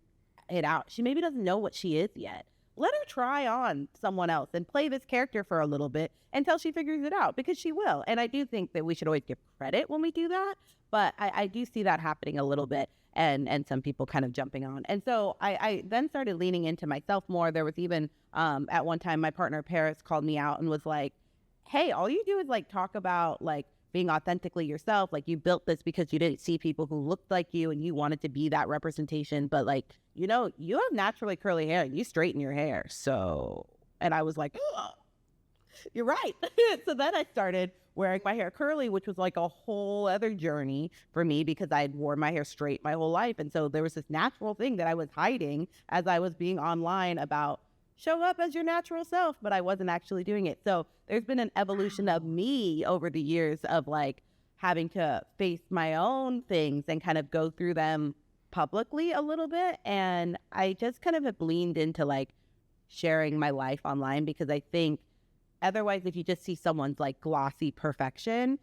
it out. She maybe doesn't know what she is yet. Let her try on someone else and play this character for a little bit until she figures it out, because she will. And I do think that we should always give credit when we do that. But I do see that happening a little bit, and some people kind of jumping on. And so I then started leaning into myself more. There was even at one time my partner Paris called me out and was like, hey, all you do is like talk about like being authentically yourself. Like you built this because you didn't see people who looked like you and you wanted to be that representation. But like, you have naturally curly hair and you straighten your hair. So, and I was like, oh, you're right. So then I started wearing my hair curly, which was like a whole other journey for me because I'd worn my hair straight my whole life. And so there was this natural thing that I was hiding as I was being online about show up as your natural self, but I wasn't actually doing it. So there's been an evolution of me over the years of like having to face my own things and kind of go through them publicly a little bit. And I just kind of have leaned into like sharing my life online, because I think otherwise if you just see someone's like glossy perfection,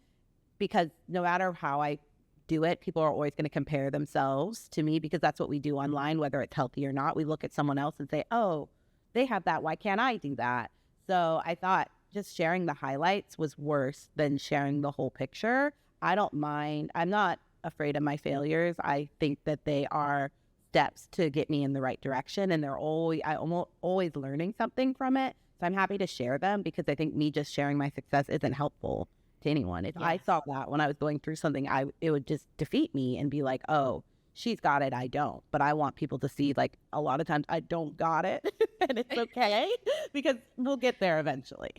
because no matter how I do it, people are always going to compare themselves to me, because that's what we do online, whether it's healthy or not. We look at someone else and say, oh, they have that, why can't I do that? So I thought just sharing the highlights was worse than sharing the whole picture. I don't mind. I'm not afraid of my failures. I think that they are steps to get me in the right direction, and I'm always learning something from it. So I'm happy to share them, because I think me just sharing my success isn't helpful to anyone. If I saw that when I was going through something, it would just defeat me and be like, oh, she's got it, I don't. But I want people to see, like, a lot of times I don't got it, and it's okay, because we'll get there eventually.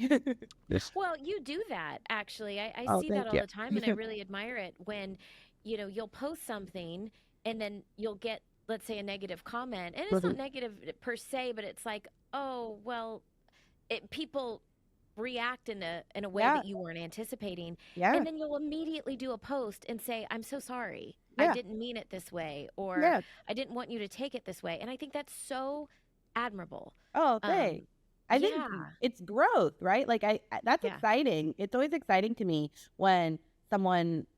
Well, you do that, actually. I Oh, see that thank all you. the time, and I really admire it when, you'll post something and then you'll get, let's say, a negative comment. And it's not negative per se, but it's like, oh, well, people react in a way that you weren't anticipating. And then you'll immediately do a post and say, I'm so sorry. I didn't mean it this way, or I didn't want you to take it this way. And I think that's so admirable. Oh, thanks. I think it's growth, right? Like that's exciting. It's always exciting to me when someone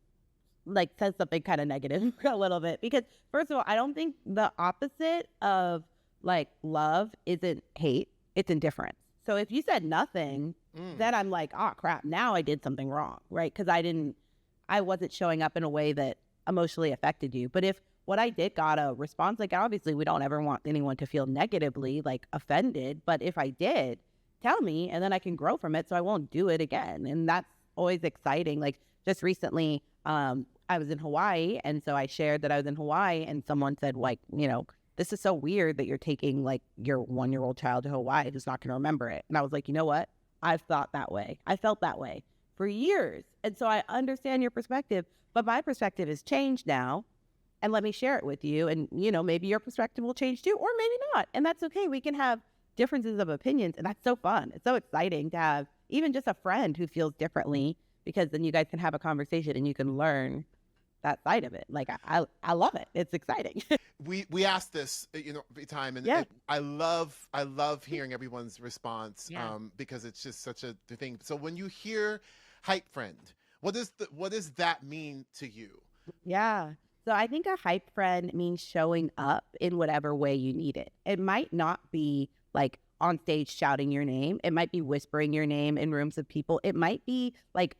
like says something kind of negative a little bit, because first of all, I don't think the opposite of like love isn't hate, it's indifference. So if you said nothing, then I'm like, oh crap, now I did something wrong, right? Because I wasn't showing up in a way that emotionally affected you. But if what I did got a response, like obviously we don't ever want anyone to feel negatively like offended, but if I did, tell me and then I can grow from it so I won't do it again. And that's always exciting. Like just recently, I was in Hawaii, and so I shared that I was in Hawaii, and someone said, like, this is so weird that you're taking like your 1-year-old child to Hawaii who's not going to remember it. And I was like, you know what? I've thought that way. I felt that way for years. And so I understand your perspective, but my perspective has changed now. And let me share it with you. And, maybe your perspective will change too, or maybe not. And that's okay. We can have differences of opinions. And that's so fun. It's so exciting to have even just a friend who feels differently, because then you guys can have a conversation and you can learn that side of it. Like I love it. It's exciting. We asked this, every time, and Yeah. I love hearing everyone's response, Yeah. because it's just such a thing. So when you hear HypeFriend, what does that mean to you? Yeah. So I think a hype friend means showing up in whatever way you need it. It might not be like on stage shouting your name. It might be whispering your name in rooms of people. It might be like,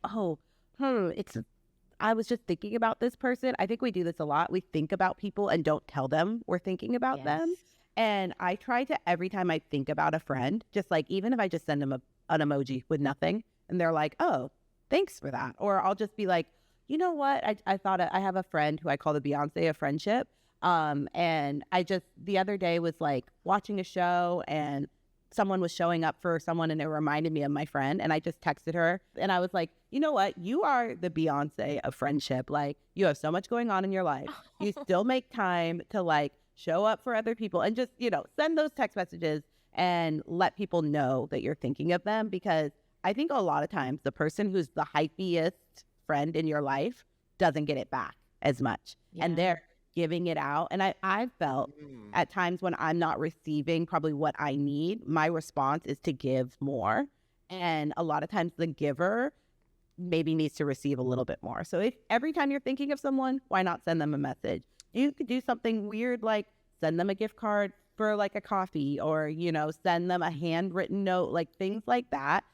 I was just thinking about this person. I think we do this a lot. We think about people and don't tell them we're thinking about them. Yes. And I try to, every time I think about a friend, just like, even if I just send them an emoji with nothing and they're like, oh, thanks for that. Or I'll just be like, you know what? I thought I have a friend who I call the Beyonce of friendship. And I just, the other day was like watching a show and someone was showing up for someone and it reminded me of my friend. And I just texted her and I was like, you know what? You are the Beyonce of friendship. Like, you have so much going on in your life. You still make time to like show up for other people and just, send those text messages and let people know that you're thinking of them. Because I think a lot of times the person who's the hypiest friend in your life doesn't get it back as much. And Yeah. they're giving it out. And I've felt at times when I'm not receiving probably what I need, my response is to give more. And a lot of times the giver maybe needs to receive a little bit more. So if every time you're thinking of someone, why not send them a message? You could do something weird like send them a gift card for like a coffee, or, send them a handwritten note. Like things like that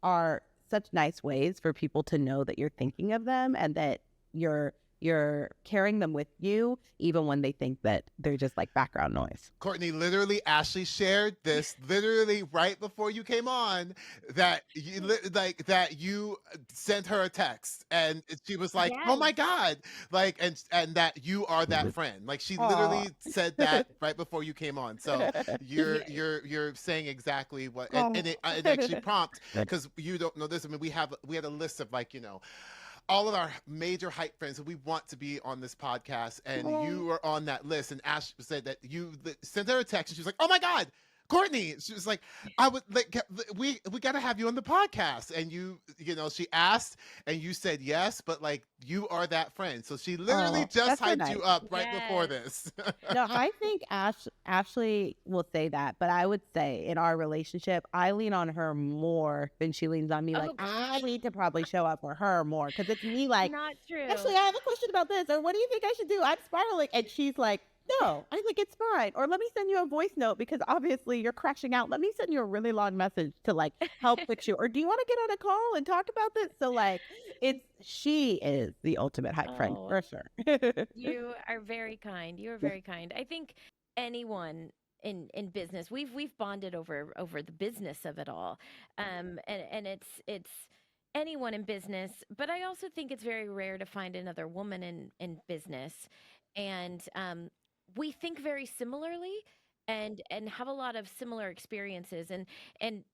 are such nice ways for people to know that you're thinking of them and that you're carrying them with you, even when they think that they're just like background noise. Courtney, literally, Ashley shared this literally right before you came on, that you sent her a text and she was like, "Oh my Yes. God!" Like, and that you are that friend. Like, she Aw. literally said that right before you came on. So you're saying exactly what, and it actually prompts, because you don't know this. I mean, we had a list of like, all of our major hype friends who we want to be on this podcast, and you were on that list. And Ash said that you sent her a text, and she was like, "Oh my God, Courtney!" She was like, "I would like we got to have you on the podcast." And she asked, and you said yes, but like, you are that friend. So she literally just that's so hyped you nice. up right before Yes. this. No, I think Ashley will say that, but I would say in our relationship, I lean on her more than she leans on me. Like, Oh, I need to probably show up for her more, because it's me like, not true. Ashley, I have a question about this, or what do you think I should do? I'm spiraling. And she's like, no. I'm like, it's fine. Or let me send you a voice note because obviously you're crashing out. Let me send you a really long message to like help fix you. Or do you want to get on a call and talk about this? So like, she is the ultimate hype friend Oh, for sure. you are very kind. You are very kind. I think anyone in business, we've bonded over the business of it all. And it's anyone in business, but I also think it's very rare to find another woman in business. And we think very similarly and have a lot of similar experiences, and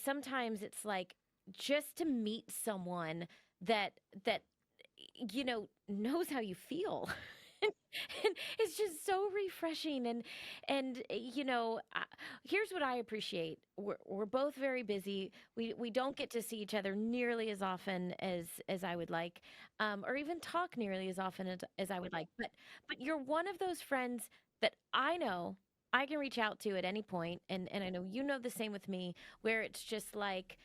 sometimes it's like just to meet someone that knows how you feel. And it's just so refreshing, and here's what I appreciate. We're both very busy. We don't get to see each other nearly as often as I would like, or even talk nearly as often as I would like. But you're one of those friends that I know I can reach out to at any point, and I know you know the same with me, where it's just like,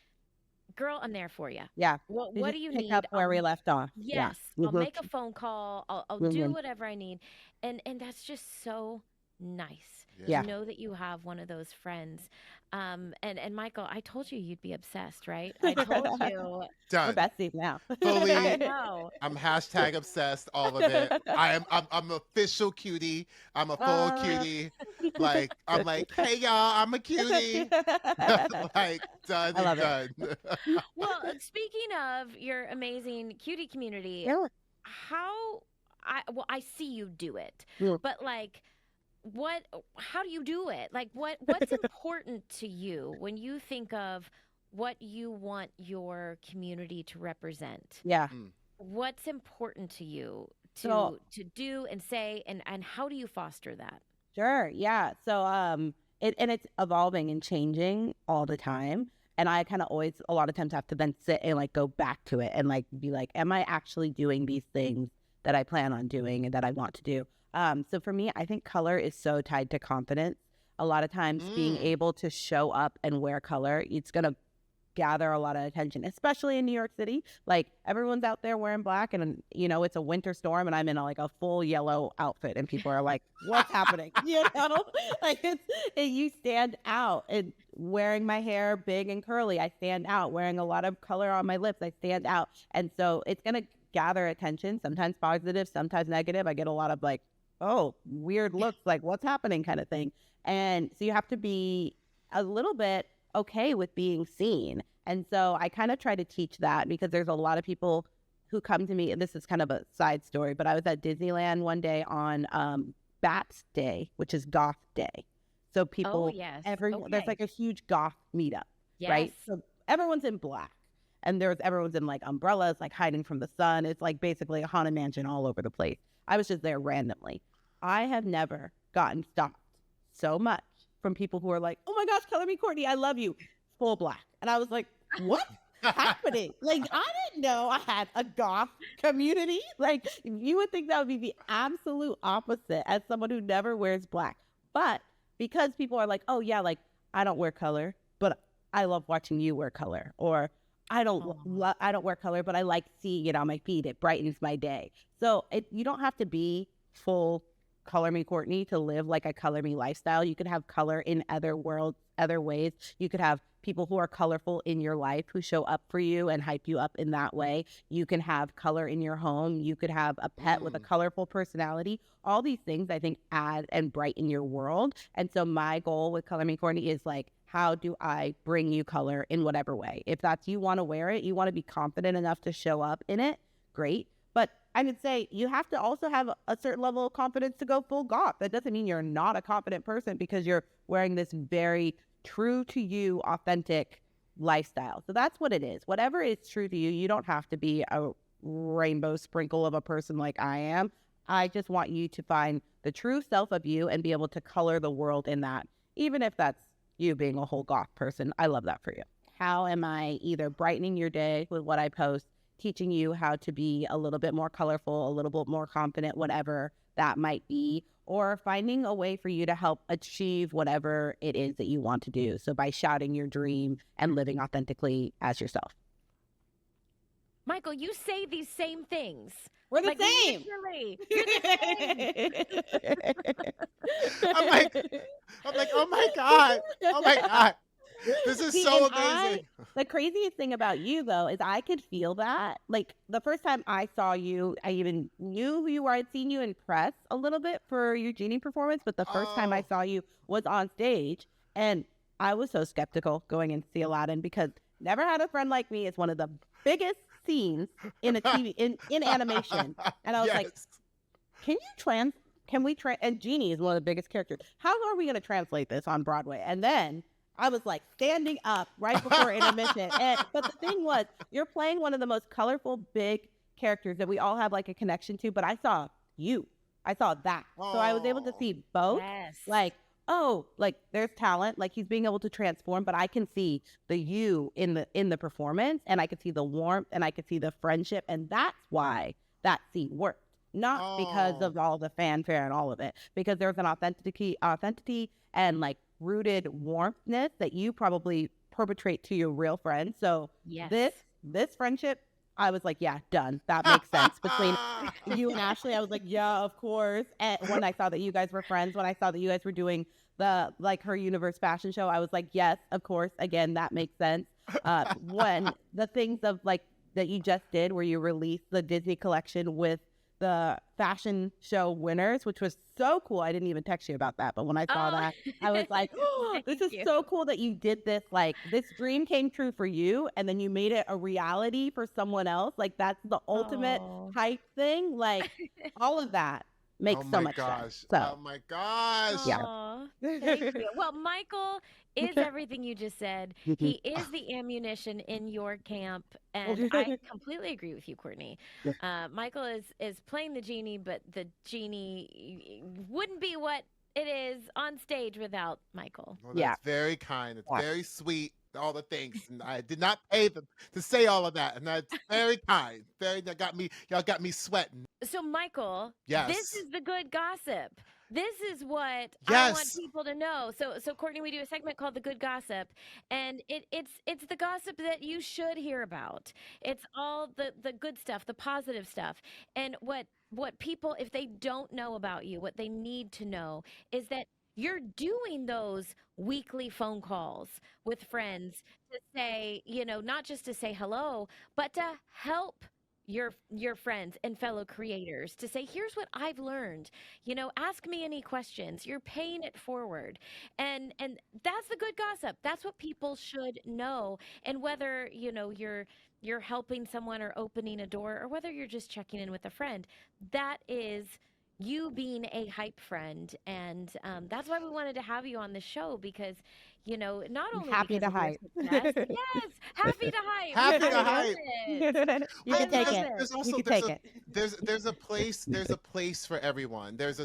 girl, I'm there for you. Yeah. What You What just do you pick need? up where we left off. Yes, Yeah. I'll make a phone call. I'll do whatever I need, and that's just so nice Yeah. to know that you have one of those friends. And Michael, I told you you'd be obsessed, right? I told you. We're Done. besties now. Fully. I know. I'm hashtag obsessed. All of it. I'm official cutie. I'm a full cutie. Like I'm like, hey y'all, I'm a cutie. Like done I love and it. done. Well, speaking of your amazing cutie community, Yeah. I see you do it, Yeah. but like, how do you do it? Like, what's important to you when you think of what you want your community to represent? Yeah. What's important to you So- to do and say, and how do you foster that? Sure. Yeah. So it's evolving and changing all the time. And I kind of always a lot of times have to then sit and like go back to it and like be like, am I actually doing these things that I plan on doing and that I want to do? So for me, I think color is so tied to confidence. A lot of times being able to show up and wear color, it's gonna gather a lot of attention, especially in New York City. Like everyone's out there wearing black and it's a winter storm and I'm in like a full yellow outfit and people are like, what's happening? Like you stand out. And wearing my hair big and curly, I stand out. Wearing a lot of color on my lips, I stand out. And so it's going to gather attention, sometimes positive, sometimes negative. I get a lot of like, oh, weird looks, like what's happening kind of thing. And so you have to be a little bit okay with being seen. And so I kind of try to teach that because there's a lot of people who come to me, and this is kind of a side story, but I was at Disneyland one day on Bats Day, which is Goth Day. So people, there's like a huge goth meetup, right? So everyone's in black and everyone's in like umbrellas, like hiding from the sun. It's like basically a haunted mansion all over the place. I was just there randomly. I have never gotten stopped so much from people who are like, oh my gosh, Color Me Courtney, I love you, full black. And I was like, what's happening? Like, I didn't know I had a goth community. Like, you would think that would be the absolute opposite as someone who never wears black. But because people are like, oh yeah, like I don't wear color, but I love watching you wear color. Or I don't wear color, but I like seeing it on my feed. It brightens my day. So you don't have to be full Color Me Courtney to live like a Color Me lifestyle. You could have color in other ways. You could have people who are colorful in your life who show up for you and hype you up in that way. You can have color in your home. You could have a pet with a colorful personality. All these things I think add and brighten your world. And so my goal with Color Me Courtney is like, how do I bring you color in whatever way? If that's you want to wear it, you want to be confident enough to show up in it, great. But I would say you have to also have a certain level of confidence to go full goth. That doesn't mean you're not a confident person because you're wearing this very true to you, authentic lifestyle. So that's what it is. Whatever is true to you, you don't have to be a rainbow sprinkle of a person like I am. I just want you to find the true self of you and be able to color the world in that, even if that's you being a whole goth person. I love that for you. How am I either brightening your day with what I post, teaching you how to be a little bit more colorful, a little bit more confident, whatever that might be, or finding a way for you to help achieve whatever it is that you want to do. So by shouting your dream and living authentically as yourself. Michael, you say these same things. We're the like, same. Literally. You're the same. I'm like, oh my God. Oh my God. This is See, so and amazing. The craziest thing about you, though, is I could feel that. Like, the first time I saw you, I even knew who you were. I'd seen you in press a little bit for your Genie performance, but the first time I saw you was on stage, and I was so skeptical going in to see Aladdin because Never Had a Friend Like Me is one of the biggest scenes in a TV, in animation. And I was like, can we and Genie is one of the biggest characters. How are we going to translate this on Broadway? And then I was like standing up right before intermission. But the thing was, you're playing one of the most colorful, big characters that we all have like a connection to. But I saw you. I saw that. So I was able to see both. Yes. Like, oh, like there's talent. Like he's being able to transform, but I can see the you in the performance, and I could see the warmth, and I could see the friendship, and that's why that scene worked. Not because of all the fanfare and all of it, because there's an authenticity and like rooted warmthness that you probably perpetrate to your real friends. So Yes. this friendship, I was like, yeah, done. That makes sense. Between you and Ashley, I was like, yeah, of course. And when I saw that you guys were friends, when I saw that you guys were doing the like her universe fashion show, I was like, yes, of course. Again, that makes sense. When the things of like that you just did, where you released the Disney collection with the fashion show winners, which was so cool. I didn't even text you about that, but when I saw that, I was like, oh, this is so cool that you did this. Like, this dream came true for you, and then you made it a reality for someone else. Like, that's the ultimate hype thing. Like, all of that makes so much sense. So, oh my gosh. Aw, thank you. Well, Michael is everything you just said. He is the ammunition in your camp, and I completely agree with you, Courtney. Michael is playing the genie, but the genie wouldn't be what it is on stage without Michael. Well, that's very kind. It's very sweet. All the things, and I did not pay them to say all of that, and that's very kind. Y'all got me sweating. So, Michael, this is the good gossip. This is what I want people to know. So Courtney, we do a segment called The Good Gossip, and it's the gossip that you should hear about. It's all the good stuff, the positive stuff. And what people, if they don't know about you, what they need to know is that you're doing those weekly phone calls with friends to say, not just to say hello, but to help your friends and fellow creators, to say, here's what I've learned, ask me any questions. You're paying it forward. And that's the good gossip. That's what people should know. And whether, you're helping someone or opening a door, or whether you're just checking in with a friend, that is you being a hype friend. And that's why we wanted to have you on the show, because not only happy to hype. Success, yes, happy to hype. Happy to hype. You can take it. There's also you can take it. There's a place for everyone. There's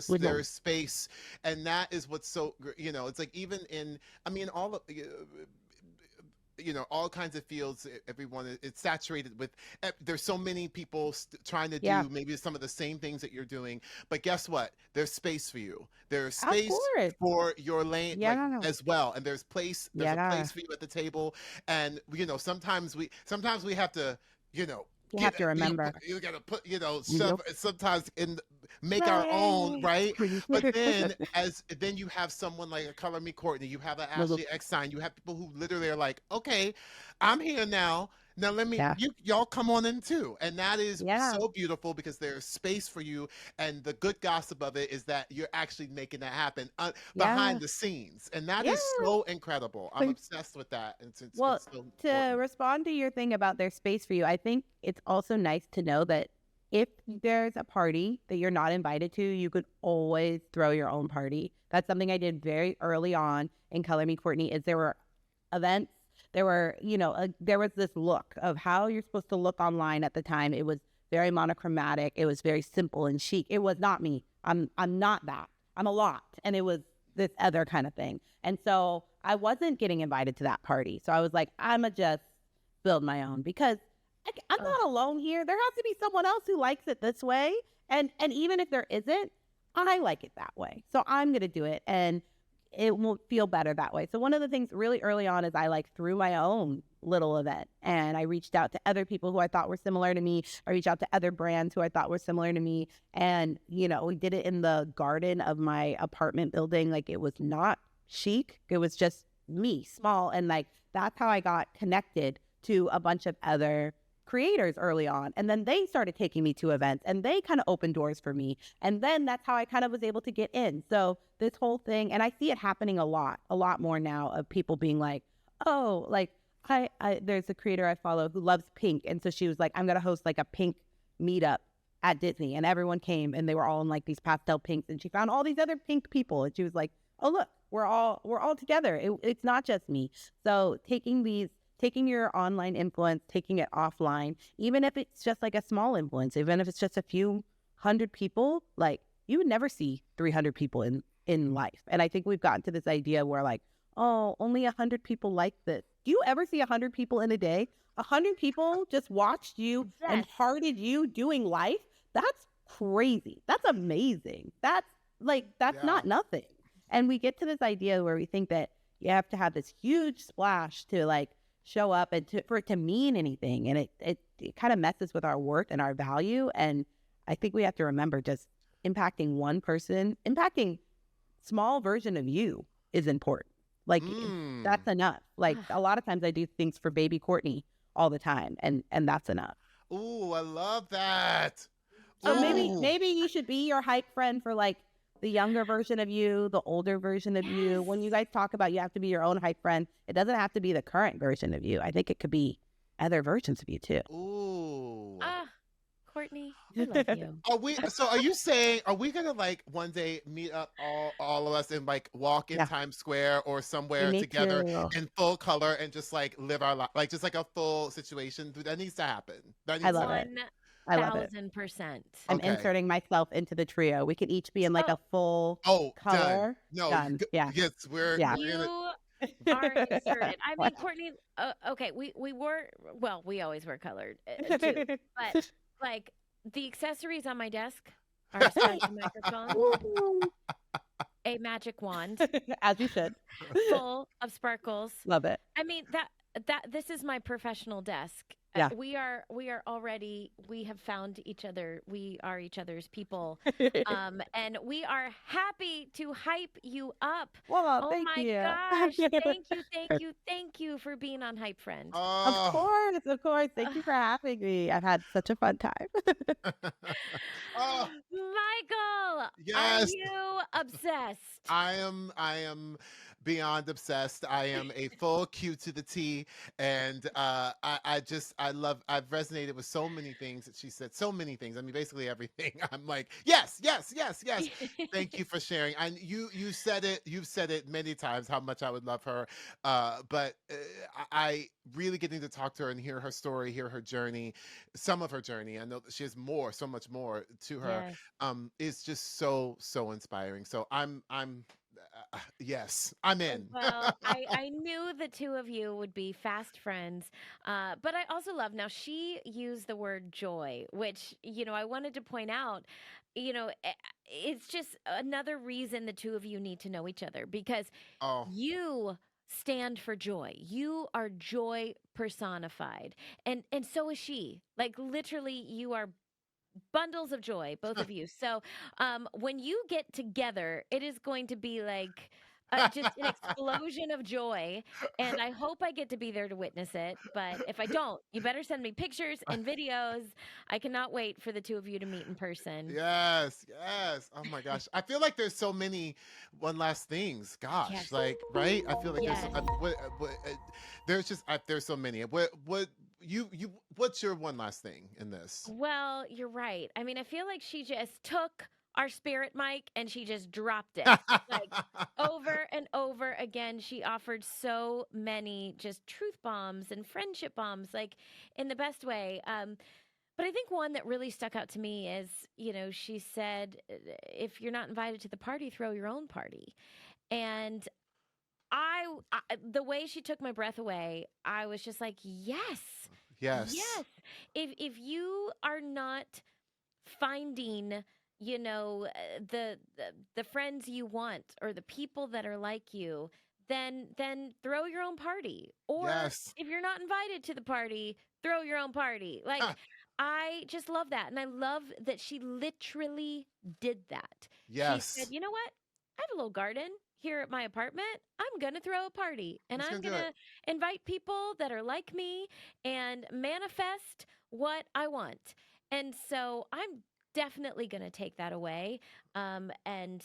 space, and that is what's so it's like, even in, I mean, all of all kinds of fields, everyone, it's saturated with, there's so many people trying to do maybe some of the same things that you're doing, but guess what? There's space for you. There's space for your lane as well, and there's a place for you at the table. And sometimes we have to you have to remember. You gotta put, stuff sometimes make our own, right? But then you have someone like a Color Me Courtney, you have an Ashley Eckstein, you have people who literally are like, okay, I'm here now. Now let me, y'all come on in too. And that is so beautiful, because there's space for you. And the good gossip of it is that you're actually making that happen behind the scenes. And that is so incredible. I'm obsessed with that. It's so to respond to your thing about there's space for you, I think it's also nice to know that if there's a party that you're not invited to, you could always throw your own party. That's something I did very early on in Color Me Courtney. Is there were events, there were, there was this look of how you're supposed to look online at the time. It was very monochromatic. It was very simple and chic. It was not me. I'm not that. I'm a lot. And it was this other kind of thing. And so I wasn't getting invited to that party. So I was like, I'ma just build my own, because I'm not alone here. There has to be someone else who likes it this way. And even if there isn't, I like it that way. So I'm going to do it. And it will feel better that way. So one of the things really early on is I threw my own little event, and I reached out to other people who I thought were similar to me. I reached out to other brands who I thought were similar to me. And, we did it in the garden of my apartment building. Like, it was not chic. It was just me, small. And that's how I got connected to a bunch of other creators early on. And then they started taking me to events, and they kind of opened doors for me. And then that's how I kind of was able to get in. So this whole thing, and I see it happening a lot more now, of people being like, oh, like I there's a creator I follow who loves pink. And so she was like, I'm going to host a pink meetup at Disney. And everyone came, and they were all in these pastel pinks. And she found all these other pink people. And she was like, oh, look, we're all together. It's not just me. So taking your online influence, taking it offline, even if it's just a small influence, even if it's just a few hundred people, you would never see 300 people in life. And I think we've gotten to this idea where oh, only 100 people like this. Do you ever see 100 people in a day? 100 people just watched you and hearted you doing life. That's crazy. That's amazing. That's not nothing. And we get to this idea where we think that you have to have this huge splash to like show up and for it to mean anything. And it kind of messes with our worth and our value. And I think we have to remember just impacting one person, impacting small version of you is important. Like that's enough. Like a lot of times I do things for baby Courtney all the time, and that's enough. Ooh, I love that. So Ooh. maybe you should be your hype friend for like the younger version of you, the older version of you. When you guys talk about you have to be your own hype friend, it doesn't have to be the current version of you. I think it could be other versions of you too. Ooh. Courtney, I love you. Are you saying, are we gonna like one day meet up all of us and like walk in Times Square or somewhere together in full color and just like live our life, like just like a full situation? That needs to happen. I love it. 1,000%. I'm inserting myself into the trio. We could each be in like a full color. Done. No, done. Yeah. Yes, we're You are inserted. I mean, Courtney, okay, we always were colored too, but like the accessories on my desk are a special microphone, a magic wand, as you should, full of sparkles. Love it. I mean that this is my professional desk. Yeah. We have found each other. We are each other's people. And we are happy to hype you up. Well, thank you. Gosh. Thank you for being on HypeFriend. Of course. Thank you for having me. I've had such a fun time. Michael, yes. Are you obsessed? I am beyond obsessed. I am a full Q to the T, and I've resonated with so many things that she said. So many things. I mean, basically everything. I'm like, yes. Thank you for sharing. And you said it. You've said it many times how much I would love her. But I really getting to talk to her and hear her story, hear her journey, some of her journey. I know that she has so much more to her. Yes. Is just so inspiring. So I'm yes, I'm in. Well, I knew the two of you would be fast friends, but I also love, now she used the word joy, which, I wanted to point out, it's just another reason the two of you need to know each other, because you stand for joy. You are joy personified. And so is she. Like literally you are bundles of joy, both of you. So when you get together, it is going to be like just an explosion of joy. And I hope I get to be there to witness it. But if I don't, you better send me pictures and videos. I cannot wait for the two of you to meet in person. Yes. Oh my gosh. I feel like there's so many one last things. Gosh, yes. Like, right? I feel like there's so many. What's your one last thing in this? Well, you're right. I mean, I feel like she just took our spirit mic and she just dropped it like over and over again. She offered so many just truth bombs and friendship bombs, like in the best way. But I think one that really stuck out to me is, she said, if you're not invited to the party, throw your own party. And the way she took my breath away, I was just like, yes. If you are not finding, the friends you want or the people that are like you, then throw your own party. Or if you're not invited to the party, throw your own party. Like, I just love that. And I love that she literally did that. Yes. She said, you know what? I have a little garden here at my apartment. I'm going to throw a party, and I'm going to invite people that are like me and manifest what I want. And so I'm definitely going to take that away, and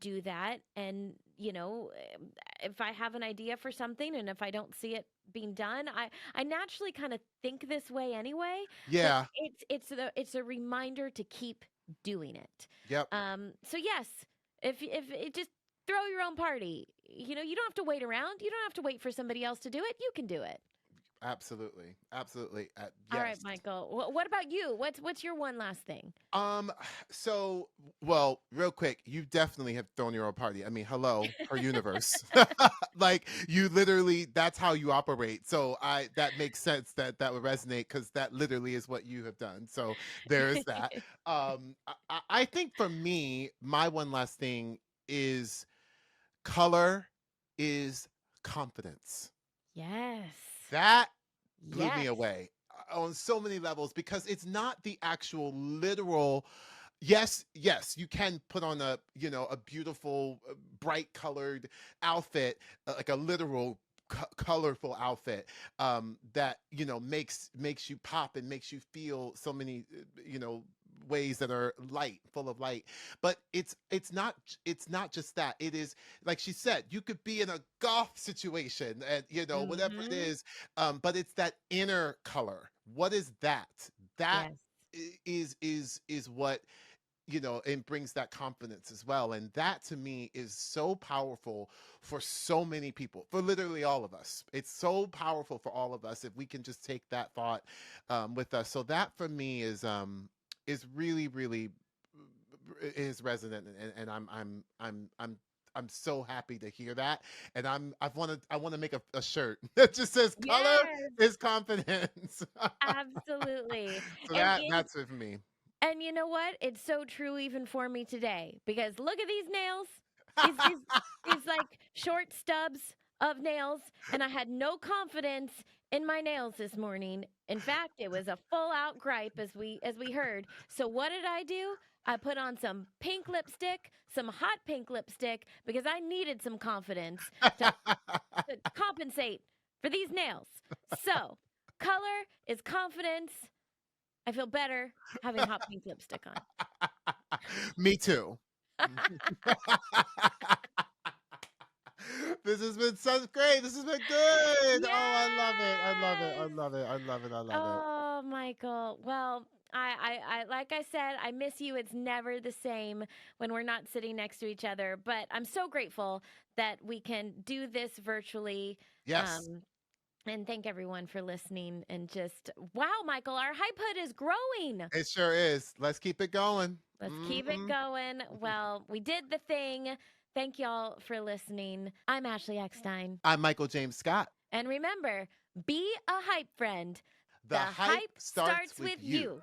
do that. And, if I have an idea for something and if I don't see it being done, I naturally kind of think this way anyway. Yeah. It's a reminder to keep doing it. Yep. So yes, if it just throw your own party. You don't have to wait around. You don't have to wait for somebody else to do it. You can do it. Absolutely. Yes. All right, Michael. What about you? What's your one last thing? So, well, real quick, you definitely have thrown your own party. I mean, hello, her universe. Like, you literally, that's how you operate. So that makes sense that would resonate, because that literally is what you have done. So there is that. I think for me, my one last thing is color is confidence. Yes. That blew me Yes. away on so many levels because it's not the actual literal. Yes, you can put on a, a beautiful, bright colored outfit, like a literal colorful outfit, that, makes you pop and makes you feel so many, ways that are full of light. But it's not just that. It is, like she said, you could be in a goth situation and, whatever it Mm-hmm. is, but it's that inner color. What is that? That Yes. is what, and brings that confidence as well. And that to me is so powerful for so many people, for literally all of us. It's so powerful for all of us if we can just take that thought, with us. So that for me is really, really is resonant, and I'm so happy to hear that. And I want to make a shirt that just says color Yes. is confidence. Absolutely. So And that's it for me. and you know what? It's so true even for me today because look at these nails. These like short stubs of nails, and I had no confidence in my nails this morning. In fact, it was a full out gripe as we heard. So what did I do? I put on some pink lipstick, some hot pink lipstick because I needed some confidence to, to compensate for these nails. So, color is confidence. I feel better having hot pink lipstick on. Me too. This has been so great. This has been good. Oh, I love it. I love it. I Yes. love it. I love it. I love it. Oh, Michael. Well, I like I said, I miss you. It's never the same when we're not sitting next to each other. But I'm so grateful that we can do this virtually. Yes, And thank everyone for listening. And just wow, Michael, our hype hood is growing. it sure is. Let's keep it going. Let's keep it going. Well, we did the thing. Thank y'all for listening. I'm Ashley Eckstein. I'm Michael James Scott. And remember, be a hype friend. The hype starts with you.